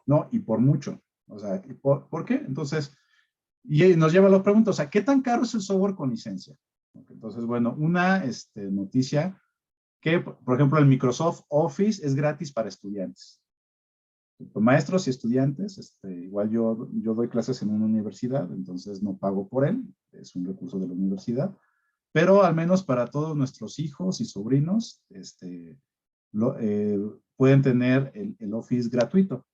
No, y por mucho. O sea, ¿por qué? Entonces, y nos lleva a la pregunta, o sea, ¿qué tan caro es el software con licencia? Entonces, bueno, una noticia que, por ejemplo, el Microsoft Office es gratis para estudiantes. Maestros y estudiantes, igual yo doy clases en una universidad, entonces no pago por él, es un recurso de la universidad, pero al menos para todos nuestros hijos y sobrinos, pueden tener el Office gratuito.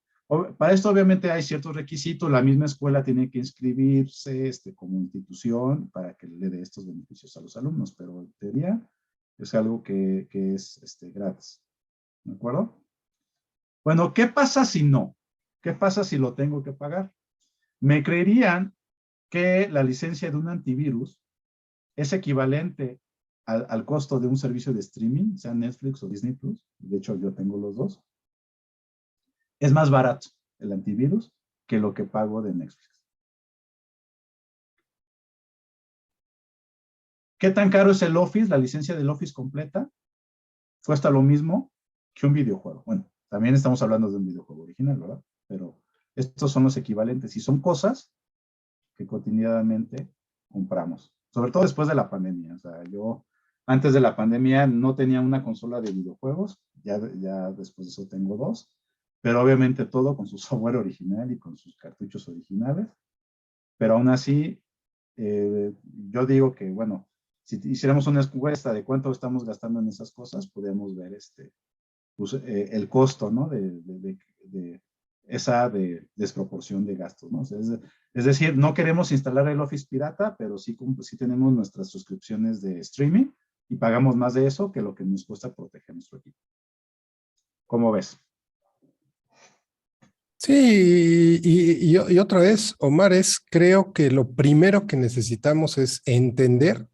Para esto obviamente hay ciertos requisitos, la misma escuela tiene que inscribirse como institución para que le dé estos beneficios a los alumnos, pero en teoría es algo que es gratis. ¿De acuerdo? Bueno, ¿qué pasa si no? ¿Qué pasa si lo tengo que pagar? Me creerían que la licencia de un antivirus es equivalente al costo de un servicio de streaming, sea Netflix o Disney Plus. De hecho, yo tengo los dos. Es más barato el antivirus que lo que pago de Netflix. ¿Qué tan caro es el Office? La licencia del Office completa cuesta lo mismo que un videojuego. Bueno, también estamos hablando de un videojuego original, ¿verdad? Pero estos son los equivalentes y son cosas que cotidianamente compramos. Sobre todo después de la pandemia. O sea, yo antes de la pandemia no tenía una consola de videojuegos, ya después de eso tengo 2, pero obviamente todo con su software original y con sus cartuchos originales. Pero aún así, yo digo que, bueno, si hiciéramos una encuesta de cuánto estamos gastando en esas cosas, podríamos ver pues, el costo, ¿no? De esa desproporción de gastos, ¿no? O sea, es decir, no queremos instalar el Office pirata, pero sí tenemos nuestras suscripciones de streaming y pagamos más de eso que lo que nos cuesta proteger nuestro equipo. ¿Cómo ves? Sí, y otra vez, Omar, creo que lo primero que necesitamos es entender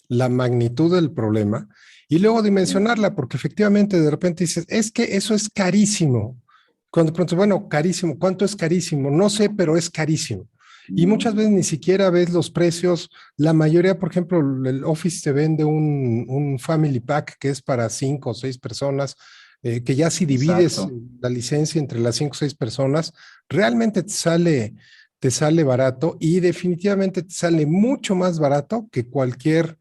la magnitud del problema y luego dimensionarla, porque efectivamente de repente dices, es que eso es carísimo. Cuando pronto, bueno, carísimo, ¿cuánto es carísimo? No sé, pero es carísimo. Y muchas No. veces ni siquiera ves los precios. La mayoría, por ejemplo, el Office te vende un Family Pack que es para 5 o 6 personas, que ya si divides Exacto. la licencia entre las 5 o 6 personas, realmente te sale barato y definitivamente te sale mucho más barato que cualquier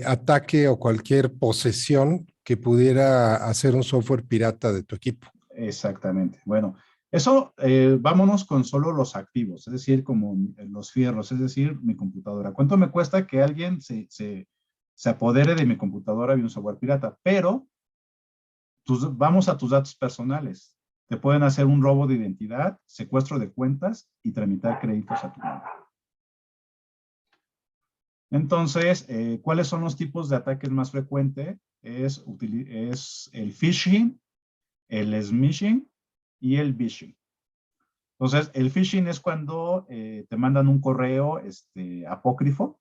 ataque o cualquier posesión que pudiera hacer un software pirata de tu equipo. Exactamente. Bueno, eso, vámonos con solo los activos, es decir, como los fierros, es decir, mi computadora. ¿Cuánto me cuesta que alguien se apodere de mi computadora y un software pirata? Pero vamos a tus datos personales. Te pueden hacer un robo de identidad, secuestro de cuentas y tramitar créditos a tu nombre. Entonces, ¿cuáles son los tipos de ataques más frecuentes? Es el phishing, el smishing y el vishing. Entonces, el phishing es cuando te mandan un correo apócrifo,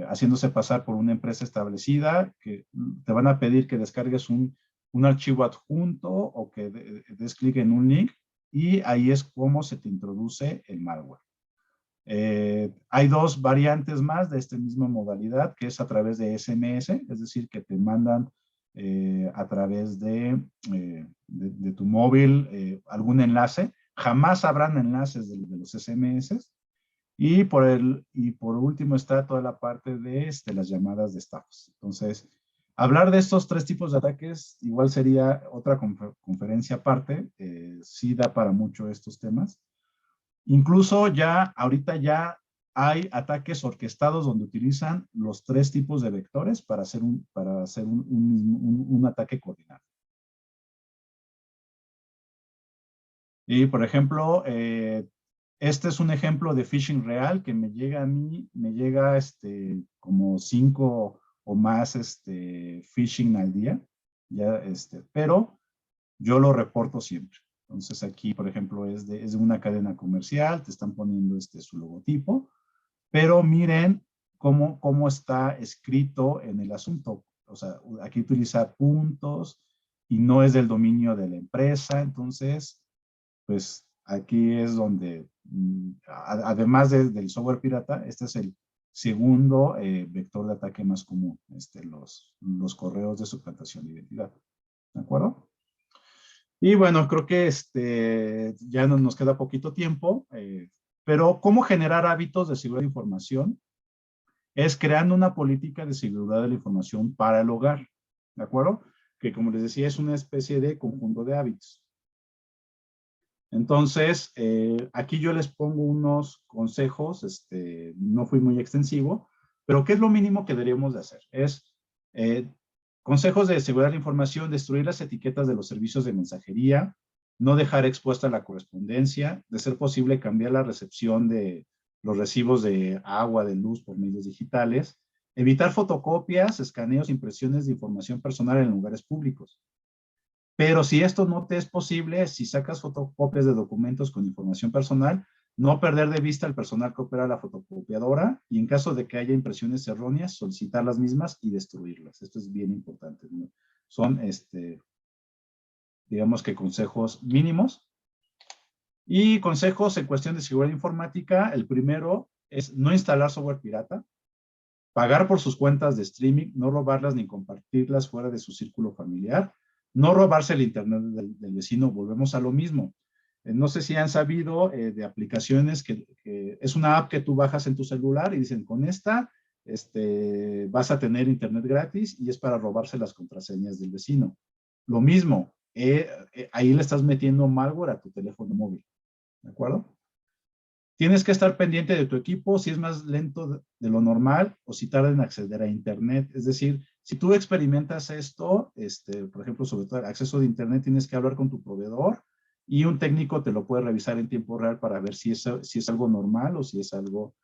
haciéndose pasar por una empresa establecida, que te van a pedir que descargues un archivo adjunto o que des clic en un link y ahí es como se te introduce el malware. Hay 2 variantes más de esta misma modalidad, que es a través de SMS, es decir, que te mandan a través de tu móvil algún enlace. Jamás habrán enlaces de los SMS, Y por último está toda la parte de las llamadas de estafas. Entonces, hablar de estos tres tipos de ataques igual sería otra conferencia aparte. Sí da para mucho estos temas. Incluso ya, ahorita ya hay ataques orquestados donde utilizan los tres tipos de vectores para hacer un ataque coordinado. Y, por ejemplo, este es un ejemplo de phishing real que me llega a mí, me llega como 5 o más phishing al día, ya, pero yo lo reporto siempre. Entonces aquí, por ejemplo, es de una cadena comercial, te están poniendo su logotipo, pero miren cómo está escrito en el asunto. O sea, aquí utiliza puntos y no es del dominio de la empresa, entonces pues aquí es donde, además del software pirata, este es el segundo vector de ataque más común, los correos de suplantación de identidad. ¿De acuerdo? Y bueno, creo que ya nos queda poquito tiempo, pero ¿cómo generar hábitos de seguridad de información? Es creando una política de seguridad de la información para el hogar. ¿De acuerdo? Que como les decía, es una especie de conjunto de hábitos. Entonces, aquí yo les pongo unos consejos, no fui muy extensivo, pero ¿qué es lo mínimo que deberíamos de hacer? Es consejos de seguridad de la información, destruir las etiquetas de los servicios de mensajería, no dejar expuesta la correspondencia, de ser posible cambiar la recepción de los recibos de agua, de luz por medios digitales, evitar fotocopias, escaneos, impresiones de información personal en lugares públicos. Pero si esto no te es posible, si sacas fotocopias de documentos con información personal, no perder de vista al personal que opera la fotocopiadora y en caso de que haya impresiones erróneas, solicitar las mismas y destruirlas. Esto es bien importante, ¿no? Son, digamos que consejos mínimos. Y consejos en cuestión de seguridad informática, el primero es no instalar software pirata, pagar por sus cuentas de streaming, no robarlas ni compartirlas fuera de su círculo familiar, no robarse el internet del vecino, volvemos a lo mismo. No sé si han sabido de aplicaciones que es una app que tú bajas en tu celular y dicen, con esta vas a tener internet gratis y es para robarse las contraseñas del vecino. Lo mismo, ahí le estás metiendo malware a tu teléfono móvil, ¿de acuerdo? Tienes que estar pendiente de tu equipo, si es más lento de lo normal o si tarda en acceder a internet. Es decir, si tú experimentas esto, por ejemplo, sobre todo el acceso de internet, tienes que hablar con tu proveedor y un técnico te lo puede revisar en tiempo real para ver si es algo normal o si es algo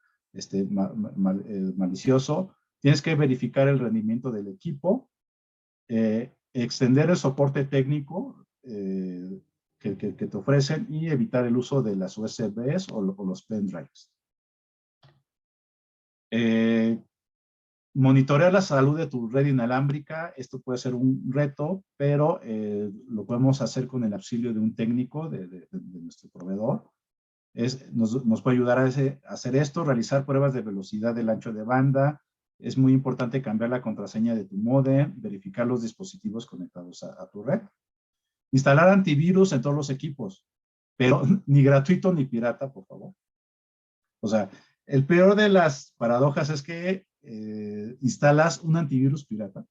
malicioso. Tienes que verificar el rendimiento del equipo, extender el soporte técnico, que te ofrecen y evitar el uso de las USBs o los pendrives. Monitorear la salud de tu red inalámbrica, esto puede ser un reto, pero lo podemos hacer con el auxilio de un técnico de nuestro proveedor. Nos puede ayudar a hacer esto, realizar pruebas de velocidad del ancho de banda. Es muy importante cambiar la contraseña de tu módem, verificar los dispositivos conectados a tu red. Instalar antivirus en todos los equipos, pero ni gratuito ni pirata, por favor. O sea, el peor de las paradojas es que instalas un antivirus pirata.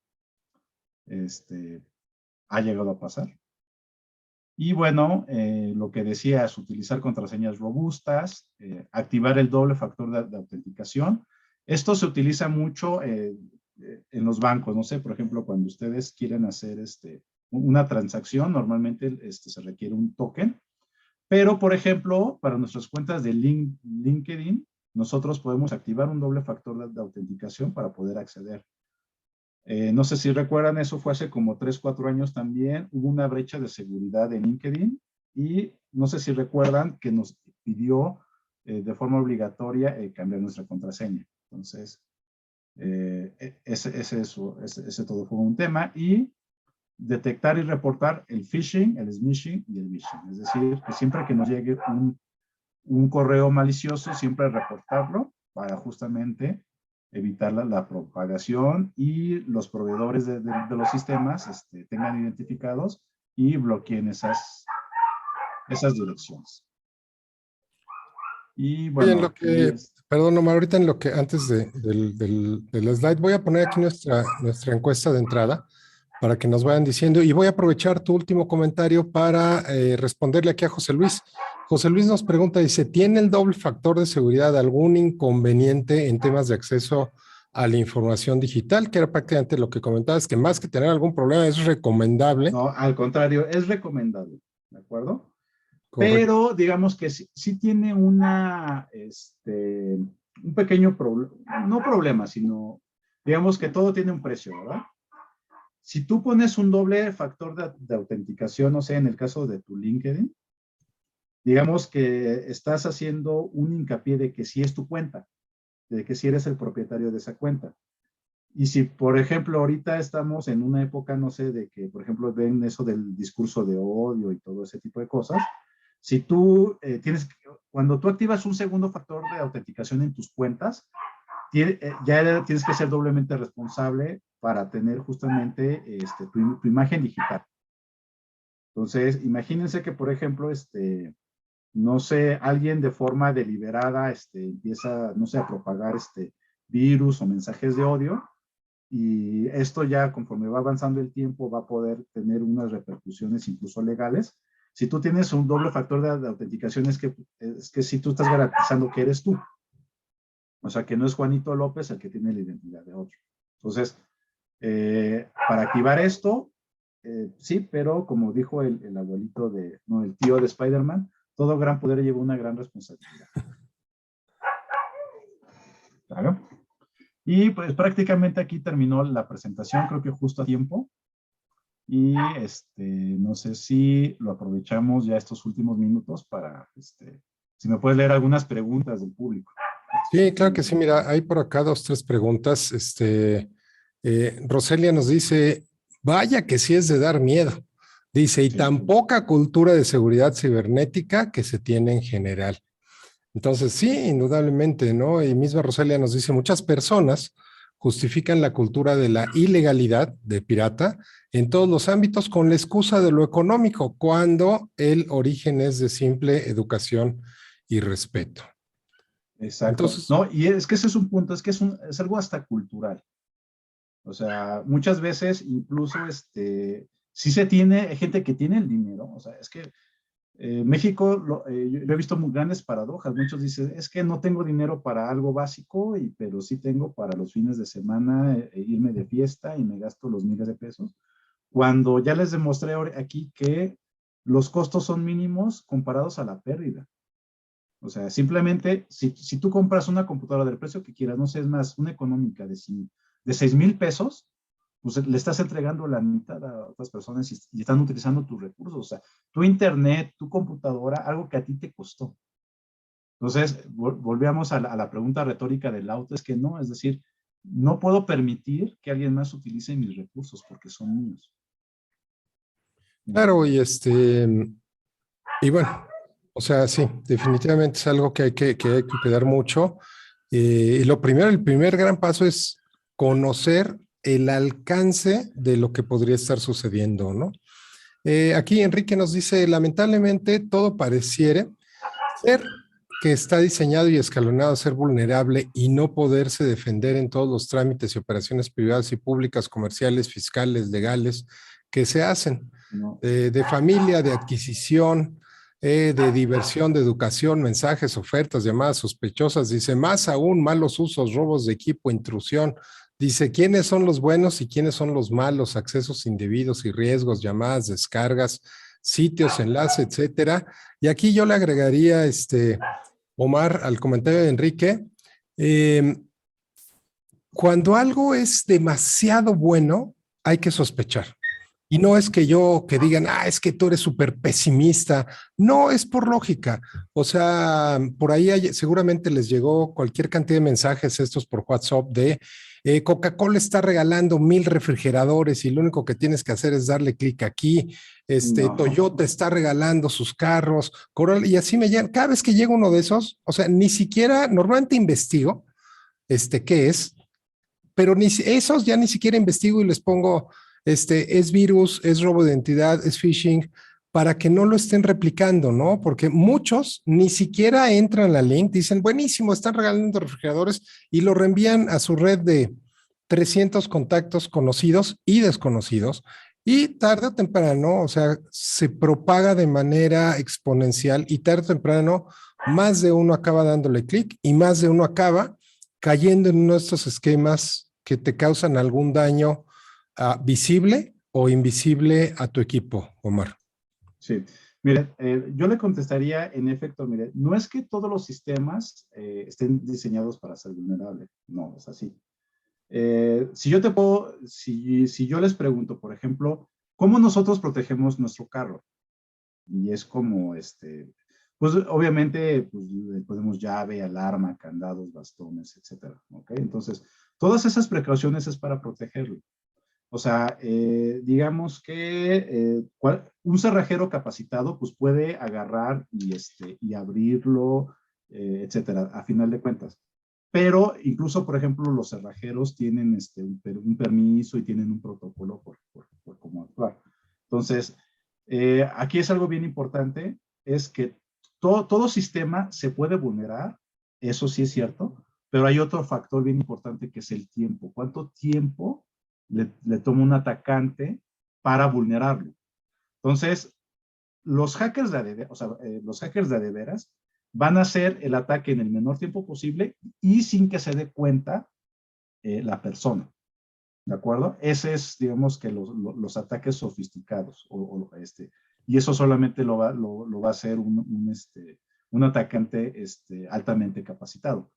Ha llegado a pasar. Y bueno, lo que decía es utilizar contraseñas robustas, activar el doble factor de autenticación. Esto se utiliza mucho en los bancos. No sé, por ejemplo, cuando ustedes quieren hacer una transacción, normalmente se requiere un token. Pero, por ejemplo, para nuestras cuentas de LinkedIn, nosotros podemos activar un doble factor de autenticación para poder acceder. No sé si recuerdan, eso fue hace como 3, 4 años también. Hubo una brecha de seguridad en LinkedIn y no sé si recuerdan que nos pidió de forma obligatoria cambiar nuestra contraseña. Entonces, ese todo fue un tema. Y detectar y reportar el phishing, el smishing y el vishing. Es decir, que siempre que nos llegue un correo malicioso, siempre reportarlo para justamente evitar la propagación y los proveedores de los sistemas tengan identificados y bloqueen esas direcciones. Y Oye, en bueno, lo aquí que, perdón, Omar, ahorita en lo que, antes del slide, voy a poner aquí nuestra encuesta de entrada para que nos vayan diciendo, y voy a aprovechar tu último comentario para responderle aquí a José Luis. José Luis nos pregunta, dice, ¿tiene el doble factor de seguridad algún inconveniente en temas de acceso a la información digital? Que era prácticamente lo que comentabas, que más que tener algún problema es recomendable. no, al contrario, es recomendable, ¿de acuerdo? Correcto. Pero digamos que sí tiene un pequeño problema, no problema, sino digamos que todo tiene un precio, ¿verdad? Si tú pones un doble factor de autenticación, no sé, en el caso de tu LinkedIn, digamos que estás haciendo un hincapié de que sí es tu cuenta, de que sí eres el propietario de esa cuenta. Y si, por ejemplo, ahorita estamos en una época, no sé, de que, por ejemplo, ven eso del discurso de odio y todo ese tipo de cosas, si tú cuando tú activas un segundo factor de autenticación en tus cuentas, ya tienes que ser doblemente responsable para tener justamente tu imagen digital. Entonces, imagínense que, por ejemplo, no sé, alguien de forma deliberada empieza, no sé, a propagar virus o mensajes de odio, y esto ya conforme va avanzando el tiempo va a poder tener unas repercusiones incluso legales. Si tú tienes un doble factor de autenticación es que si tú estás garantizando que eres tú, o sea que no es Juanito López el que tiene la identidad de otro. Entonces, para activar esto, sí, pero como dijo el abuelito no, el tío de Spider-Man, todo gran poder lleva una gran responsabilidad. Claro. Y pues prácticamente aquí terminó la presentación, creo que justo a tiempo. Y no sé si lo aprovechamos ya estos últimos minutos para, si me puedes leer algunas preguntas del público. Sí, claro que sí. Mira, hay por acá dos, tres preguntas. Roselia nos dice, vaya que sí es de dar miedo. Dice, y Sí. tan poca cultura de seguridad cibernética que se tiene en general. Entonces, sí, indudablemente, ¿no? Y misma Roselia nos dice, muchas personas justifican la cultura de la ilegalidad de pirata en todos los ámbitos con la excusa de lo económico, cuando el origen es de simple educación y respeto. Exacto. Entonces, No, y es que ese es un punto, es que es algo hasta cultural. O sea, muchas veces incluso sí se tiene, hay gente que tiene el dinero, o sea, es que México, yo he visto muy grandes paradojas. Muchos dicen, es que no tengo dinero para algo básico, pero sí tengo para los fines de semana irme de fiesta y me gasto los miles de pesos. Cuando ya les demostré aquí que los costos son mínimos comparados a la pérdida. O sea, simplemente, si tú compras una computadora del precio que quieras, no sé, es más, una económica de 6,000 pesos, pues le estás entregando la mitad a otras personas y están utilizando tus recursos. O sea, tu internet, tu computadora, algo que a ti te costó. Entonces, volvíamos a la pregunta retórica del auto, es que no, es decir, no puedo permitir que alguien más utilice mis recursos porque son míos. claro, y bueno, o sea, sí, definitivamente es algo que hay que cuidar mucho. Y lo primero, el primer gran paso es conocer el alcance de lo que podría estar sucediendo, ¿no? Aquí Enrique nos dice, lamentablemente todo pareciere ser que está diseñado y escalonado a ser vulnerable y no poderse defender en todos los trámites y operaciones privadas y públicas, comerciales, fiscales, legales que se hacen, No, de familia, de adquisición, de diversión, de educación, mensajes, ofertas, llamadas sospechosas. Dice, más aún, malos usos, robos de equipo, intrusión. Dice, ¿quiénes son los buenos y quiénes son los malos? Accesos indebidos y riesgos, llamadas, descargas, sitios, enlace, etcétera. Y aquí yo le agregaría, Omar, al comentario de Enrique, eh, cuando algo es demasiado bueno, hay que sospechar. Y no es que digan, es que tú eres súper pesimista. No, es por lógica. O sea, por ahí seguramente les llegó cualquier cantidad de mensajes estos por WhatsApp de Coca-Cola está regalando 1,000 refrigeradores y lo único que tienes que hacer es darle clic aquí. no. Toyota está regalando sus carros, Corolla, y así me llegan. Cada vez que llega uno de esos, o sea, ni siquiera, normalmente investigo, qué es, pero esos ya ni siquiera investigo y les pongo, es virus, es robo de identidad, es phishing, para que no lo estén replicando, ¿no? Porque muchos ni siquiera entran al link, dicen, buenísimo, están regalando refrigeradores y lo reenvían a su red de 300 contactos conocidos y desconocidos. Y tarde o temprano, o sea, se propaga de manera exponencial y tarde o temprano más de uno acaba dándole clic y más de uno acaba cayendo en uno de estos esquemas que te causan algún daño visible o invisible a tu equipo, Omar. Sí, mire, yo le contestaría en efecto, mire, no es que todos los sistemas estén diseñados para ser vulnerables, no, es así. Si yo les pregunto, por ejemplo, ¿cómo nosotros protegemos nuestro carro? Y es como, pues obviamente, pues le ponemos llave, alarma, candados, bastones, etcétera, ¿ok? Entonces, todas esas precauciones es para protegerlo. O sea, digamos que un cerrajero capacitado pues puede agarrar y abrirlo, etcétera, a final de cuentas. Pero incluso, por ejemplo, los cerrajeros tienen un permiso y tienen un protocolo por cómo actuar. Entonces, aquí es algo bien importante, es que todo sistema se puede vulnerar, eso sí es cierto, pero hay otro factor bien importante que es el tiempo. ¿Cuánto tiempo le toma un atacante para vulnerarlo? Entonces, los hackers los hackers de a de veras van a hacer el ataque en el menor tiempo posible y sin que se dé cuenta la persona. ¿De acuerdo? Ese es, digamos, que los ataques sofisticados. Y eso solamente lo va a hacer un atacante altamente capacitado.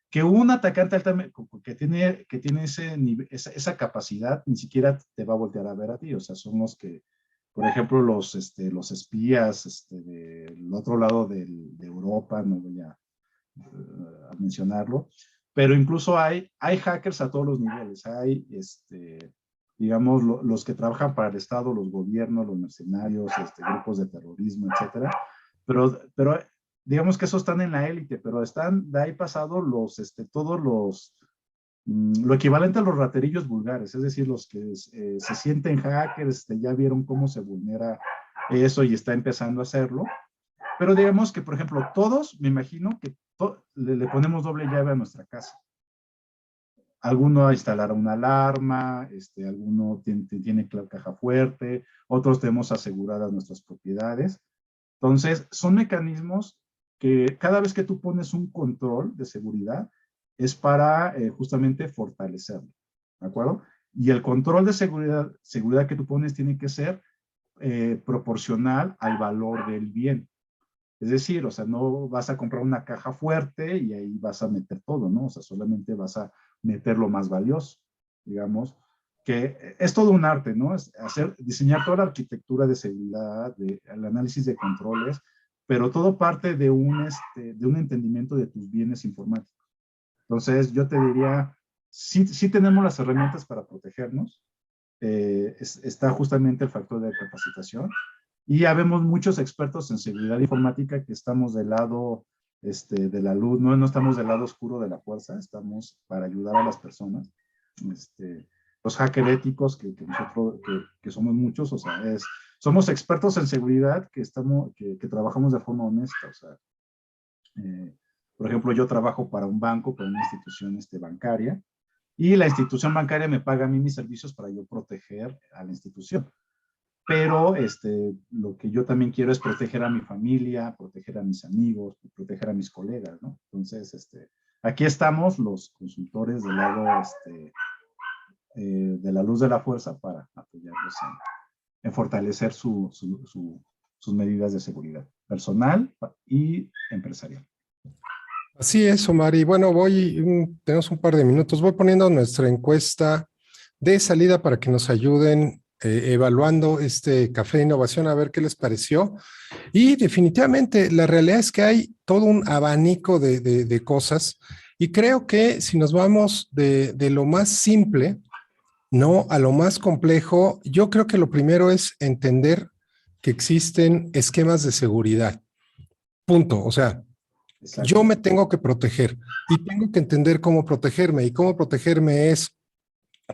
Que un atacante altamente, que tiene esa capacidad, ni siquiera te va a voltear a ver a ti. O sea, son los que, por ejemplo, los espías del otro lado de Europa, no voy a mencionarlo, pero incluso hay hackers a todos los niveles. Hay, digamos, los que trabajan para el Estado, los gobiernos, los mercenarios, grupos de terrorismo, etcétera. Pero digamos que esos están en la élite, pero están de ahí pasado lo equivalente a los raterillos vulgares, es decir, los que se sienten hackers, ya vieron cómo se vulnera eso y está empezando a hacerlo. Pero digamos que, por ejemplo, todos, me imagino que le ponemos doble llave a nuestra casa. Alguno instalará una alarma, alguno tiene caja fuerte, otros tenemos aseguradas nuestras propiedades. Entonces, son mecanismos que cada vez que tú pones un control de seguridad, es para justamente fortalecerlo, ¿de acuerdo? Y el control de seguridad que tú pones tiene que ser proporcional al valor del bien. Es decir, o sea, no vas a comprar una caja fuerte y ahí vas a meter todo, ¿no? O sea, solamente vas a meter lo más valioso, digamos, que es todo un arte, ¿no? Es diseñar toda la arquitectura de seguridad, el análisis de controles, pero todo parte de un entendimiento de tus bienes informáticos. Entonces, yo te diría, sí tenemos las herramientas para protegernos, está justamente el factor de capacitación, y ya vemos muchos expertos en seguridad informática que estamos del lado de la luz, no estamos del lado oscuro de la fuerza, estamos para ayudar a las personas. Los hackers éticos, que nosotros, que somos muchos, o sea, somos expertos en seguridad que trabajamos de forma honesta, o sea, por ejemplo, yo trabajo para un banco, para una institución bancaria, y la institución bancaria me paga a mí mis servicios para yo proteger a la institución. Pero lo que yo también quiero es proteger a mi familia, proteger a mis amigos, proteger a mis colegas, ¿no? Entonces, aquí estamos los consultores del lado de la luz de la fuerza para apoyarlos en fortalecer sus medidas de seguridad personal y empresarial. Así es, Omar. Y bueno, tenemos un par de minutos. Voy poniendo nuestra encuesta de salida para que nos ayuden evaluando este café de innovación, a ver qué les pareció. Y definitivamente la realidad es que hay todo un abanico de cosas y creo que si nos vamos de lo más simple, no a lo más complejo, yo creo que lo primero es entender que existen esquemas de seguridad. Punto. O sea, yo me tengo que proteger y tengo que entender cómo protegerme, y cómo protegerme es,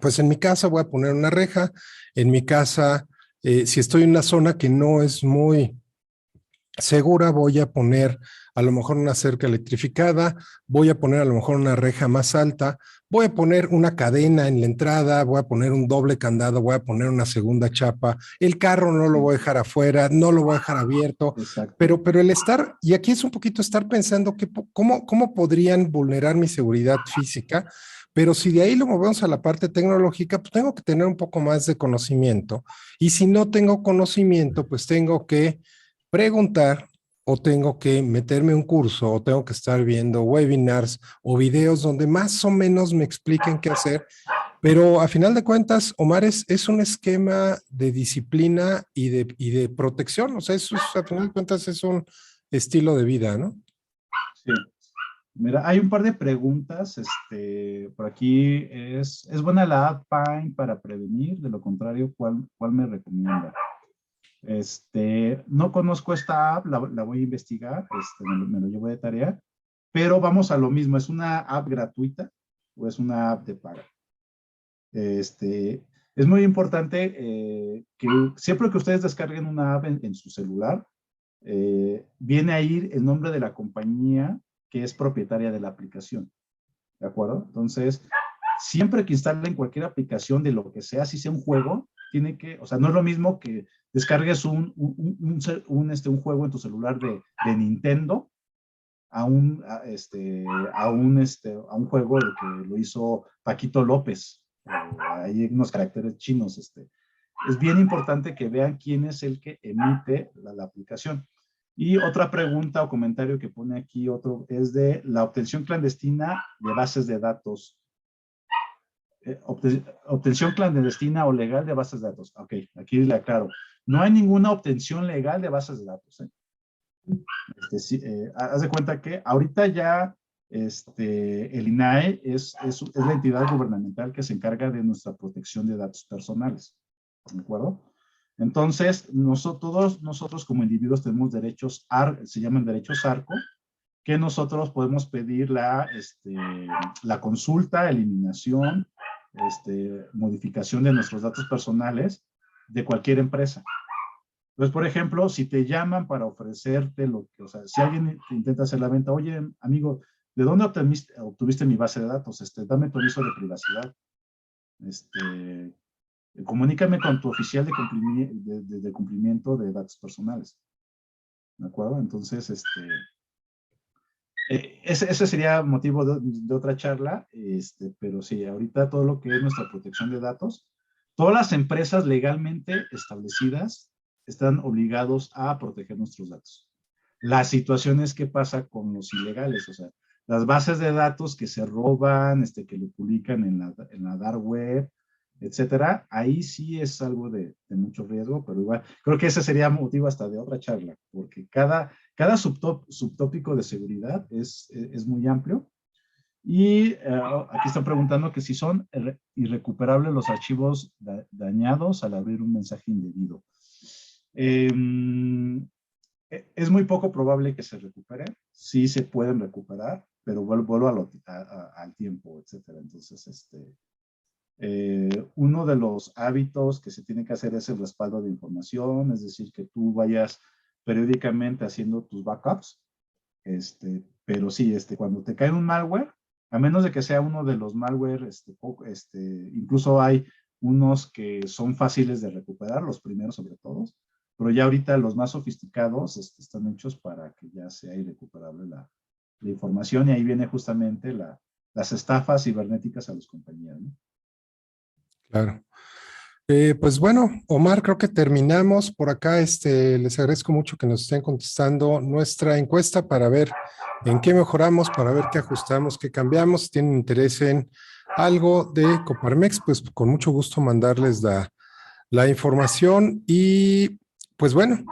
pues en mi casa voy a poner una reja, en mi casa Si estoy en una zona que no es muy segura, voy a poner a lo mejor una cerca electrificada, voy a poner a lo mejor una reja más alta, voy a poner una cadena en la entrada, voy a poner un doble candado, voy a poner una segunda chapa, el carro no lo Sí, voy a dejar afuera, no lo voy a dejar abierto, exacto. pero el estar, y aquí es un poquito estar pensando que cómo podrían vulnerar mi seguridad física, pero si de ahí lo movemos a la parte tecnológica, pues tengo que tener un poco más de conocimiento, y si no tengo conocimiento, pues tengo que preguntar o tengo que meterme un curso o tengo que estar viendo webinars o videos donde más o menos me expliquen qué hacer. Pero a final de cuentas, Omar, es un esquema de disciplina y de protección. O sea, eso es, a final de cuentas es un estilo de vida, ¿no? Sí. Mira, hay un par de preguntas. Por aquí es buena la app Pine para prevenir. De lo contrario, ¿cuál me recomienda? No conozco esta app, la voy a investigar, me lo llevo de tarea, pero vamos a lo mismo, ¿es una app gratuita o es una app de paga? Es muy importante que siempre que ustedes descarguen una app en su celular, viene ahí el nombre de la compañía que es propietaria de la aplicación, ¿de acuerdo? Entonces, siempre que instalen cualquier aplicación de lo que sea, si sea un juego, tiene que, o sea, no es lo mismo que descargues un juego en tu celular de Nintendo a un juego que lo hizo Paquito López. Hay unos caracteres chinos. Es bien importante que vean quién es el que emite la aplicación. Y otra pregunta o comentario que pone aquí otro es de la obtención clandestina de bases de datos. Obtención clandestina o legal de bases de datos. Ok, aquí le aclaro. No hay ninguna obtención legal de bases de datos. Sí, haz de cuenta que ahorita ya el INAE es la entidad gubernamental que se encarga de nuestra protección de datos personales. ¿De acuerdo? Entonces, todos nosotros como individuos tenemos derechos, se llaman derechos ARCO, que nosotros podemos pedir la consulta, eliminación, modificación de nuestros datos personales de cualquier empresa. Entonces, por ejemplo, si te llaman para ofrecerte lo que, o sea, si alguien te intenta hacer la venta, oye, amigo, ¿de dónde obtuviste mi base de datos? Dame tu aviso de privacidad. Comunícame con tu oficial de cumplimiento de datos personales. ¿De acuerdo? Entonces, ese sería motivo de otra charla, pero sí, ahorita todo lo que es nuestra protección de datos, todas las empresas legalmente establecidas están obligados a proteger nuestros datos. La situación es qué pasa con los ilegales, o sea, las bases de datos que se roban, que lo publican en la dark web, etcétera, ahí sí es algo de mucho riesgo, pero igual, creo que ese sería motivo hasta de otra charla, porque cada subtópico de seguridad es muy amplio. Y aquí están preguntando que si son irrecuperables los archivos dañados al abrir un mensaje indebido. Es muy poco probable que se recuperen. Sí se pueden recuperar, pero vuelvo al tiempo, etcétera. Entonces, uno de los hábitos que se tiene que hacer es el respaldo de información, es decir, que tú vayas periódicamente haciendo tus backups, pero sí, cuando te cae un malware, a menos de que sea uno de los malware, incluso hay unos que son fáciles de recuperar, los primeros sobre todo, pero ya ahorita los más sofisticados están hechos para que ya sea irrecuperable la información, y ahí viene justamente las estafas cibernéticas a las compañías, ¿no? Claro. Pues bueno, Omar, creo que terminamos por acá. Les agradezco mucho que nos estén contestando nuestra encuesta para ver en qué mejoramos, para ver qué ajustamos, qué cambiamos. Si tienen interés en algo de Coparmex, pues con mucho gusto mandarles la información. Y pues bueno,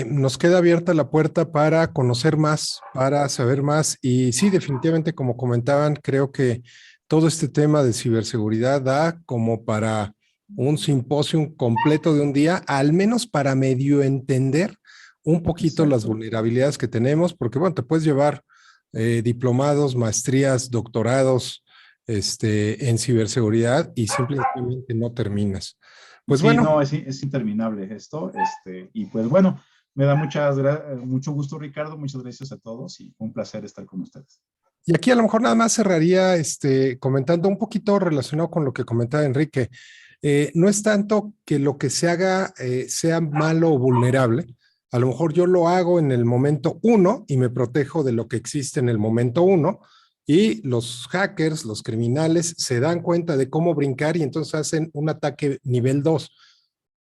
nos queda abierta la puerta para conocer más, para saber más. Y sí, definitivamente, como comentaban, creo que todo este tema de ciberseguridad da como para un simposio completo de un día, al menos para medio entender un poquito las Exacto. vulnerabilidades que tenemos, porque bueno, te puedes llevar diplomados, maestrías, doctorados en ciberseguridad y simplemente no terminas. Pues Sí, bueno. no, es interminable esto. Y pues bueno, me da mucho gusto, Ricardo. Muchas gracias a todos y un placer estar con ustedes. Y aquí a lo mejor nada más cerraría comentando un poquito relacionado con lo que comentaba Enrique. No es tanto que lo que se haga sea malo o vulnerable. A lo mejor yo lo hago en el momento 1 y me protejo de lo que existe en el momento 1 y los hackers, los criminales, se dan cuenta de cómo brincar y entonces hacen un ataque nivel 2.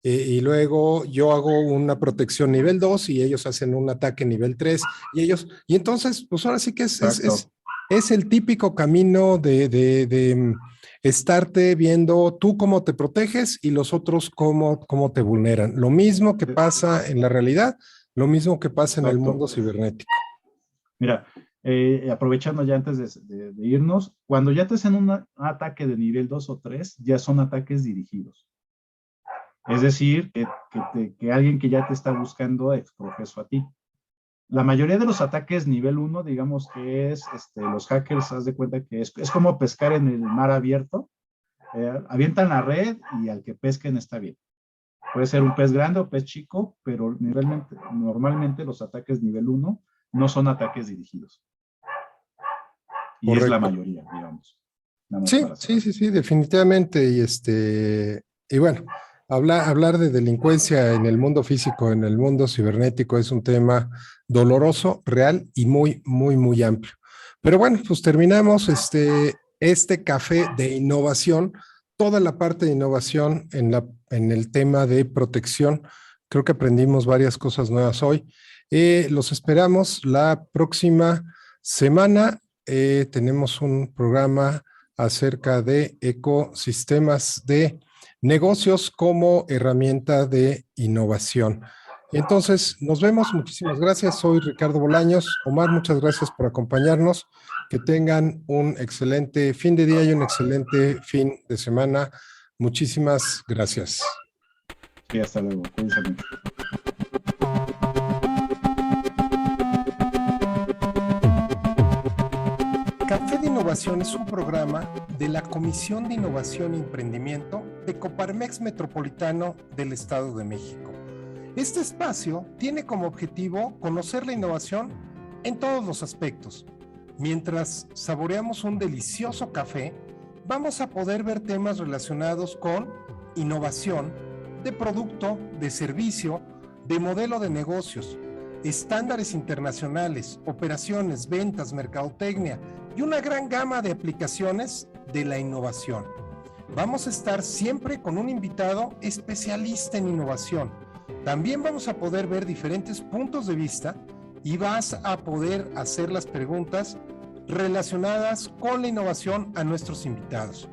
Y luego yo hago una protección nivel 2 y ellos hacen un ataque nivel 3 y entonces, pues ahora sí que es el típico camino de estarte viendo tú cómo te proteges y los otros cómo te vulneran. Lo mismo que pasa en la realidad, lo mismo que pasa en el mundo cibernético. Mira, aprovechando ya antes de irnos, cuando ya te hacen un ataque de nivel 2 o 3, ya son ataques dirigidos. Es decir, que alguien que ya te está buscando exprofeso a ti. La mayoría de los ataques nivel 1, digamos que es, los hackers, haz de cuenta que es como pescar en el mar abierto. Avientan la red y al que pesquen está bien. Puede ser un pez grande o pez chico, pero normalmente los ataques nivel 1 no son ataques dirigidos. Y correcto. Es la mayoría, digamos. Sí, definitivamente. Y bueno, hablar de delincuencia en el mundo físico, en el mundo cibernético, es un tema doloroso, real y muy, muy, muy amplio. Pero bueno, pues terminamos este café de innovación, toda la parte de innovación en el tema de protección. Creo que aprendimos varias cosas nuevas hoy. Los esperamos la próxima semana. Tenemos un programa acerca de ecosistemas de negocios como herramienta de innovación. Entonces, nos vemos. Muchísimas gracias. Soy Ricardo Bolaños. Omar, muchas gracias por acompañarnos. Que tengan un excelente fin de día y un excelente fin de semana. Muchísimas gracias. Sí, hasta luego. Cuídense mucho. Café de Innovación es un programa de la Comisión de Innovación y Emprendimiento de Coparmex Metropolitano del Estado de México. Este espacio tiene como objetivo conocer la innovación en todos los aspectos. Mientras saboreamos un delicioso café, vamos a poder ver temas relacionados con innovación, de producto, de servicio, de modelo de negocios, estándares internacionales, operaciones, ventas, mercadotecnia y una gran gama de aplicaciones de la innovación. Vamos a estar siempre con un invitado especialista en innovación. También vamos a poder ver diferentes puntos de vista y vas a poder hacer las preguntas relacionadas con la innovación a nuestros invitados.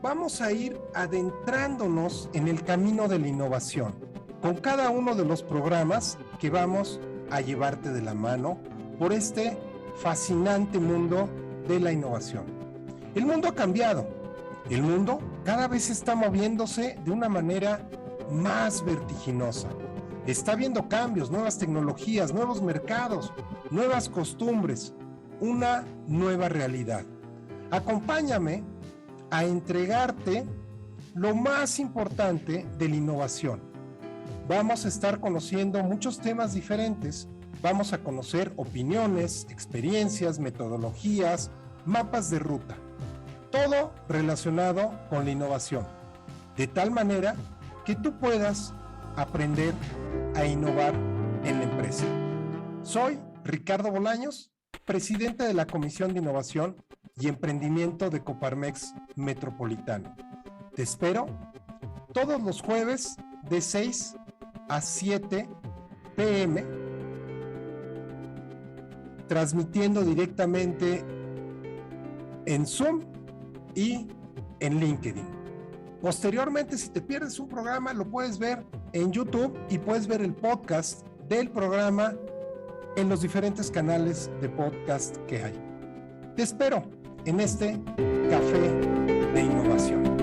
Vamos a ir adentrándonos en el camino de la innovación con cada uno de los programas que vamos a llevarte de la mano por este fascinante mundo de la innovación. El mundo ha cambiado. El mundo cada vez está moviéndose de una manera más vertiginosa. Está habiendo cambios, nuevas tecnologías, nuevos mercados, nuevas costumbres, una nueva realidad. Acompáñame a entregarte lo más importante de la innovación. Vamos a estar conociendo muchos temas diferentes. Vamos a conocer opiniones, experiencias, metodologías, mapas de ruta. Todo relacionado con la innovación. De tal manera que tú puedas aprender a innovar en la empresa. Soy Ricardo Bolaños, presidente de la Comisión de Innovación y Emprendimiento de Coparmex Metropolitano. Te espero todos los jueves de 6 a 7 p.m. transmitiendo directamente en Zoom y en LinkedIn. Posteriormente, si te pierdes un programa, lo puedes ver en YouTube y puedes ver el podcast del programa en los diferentes canales de podcast que hay. Te espero en este café de innovación.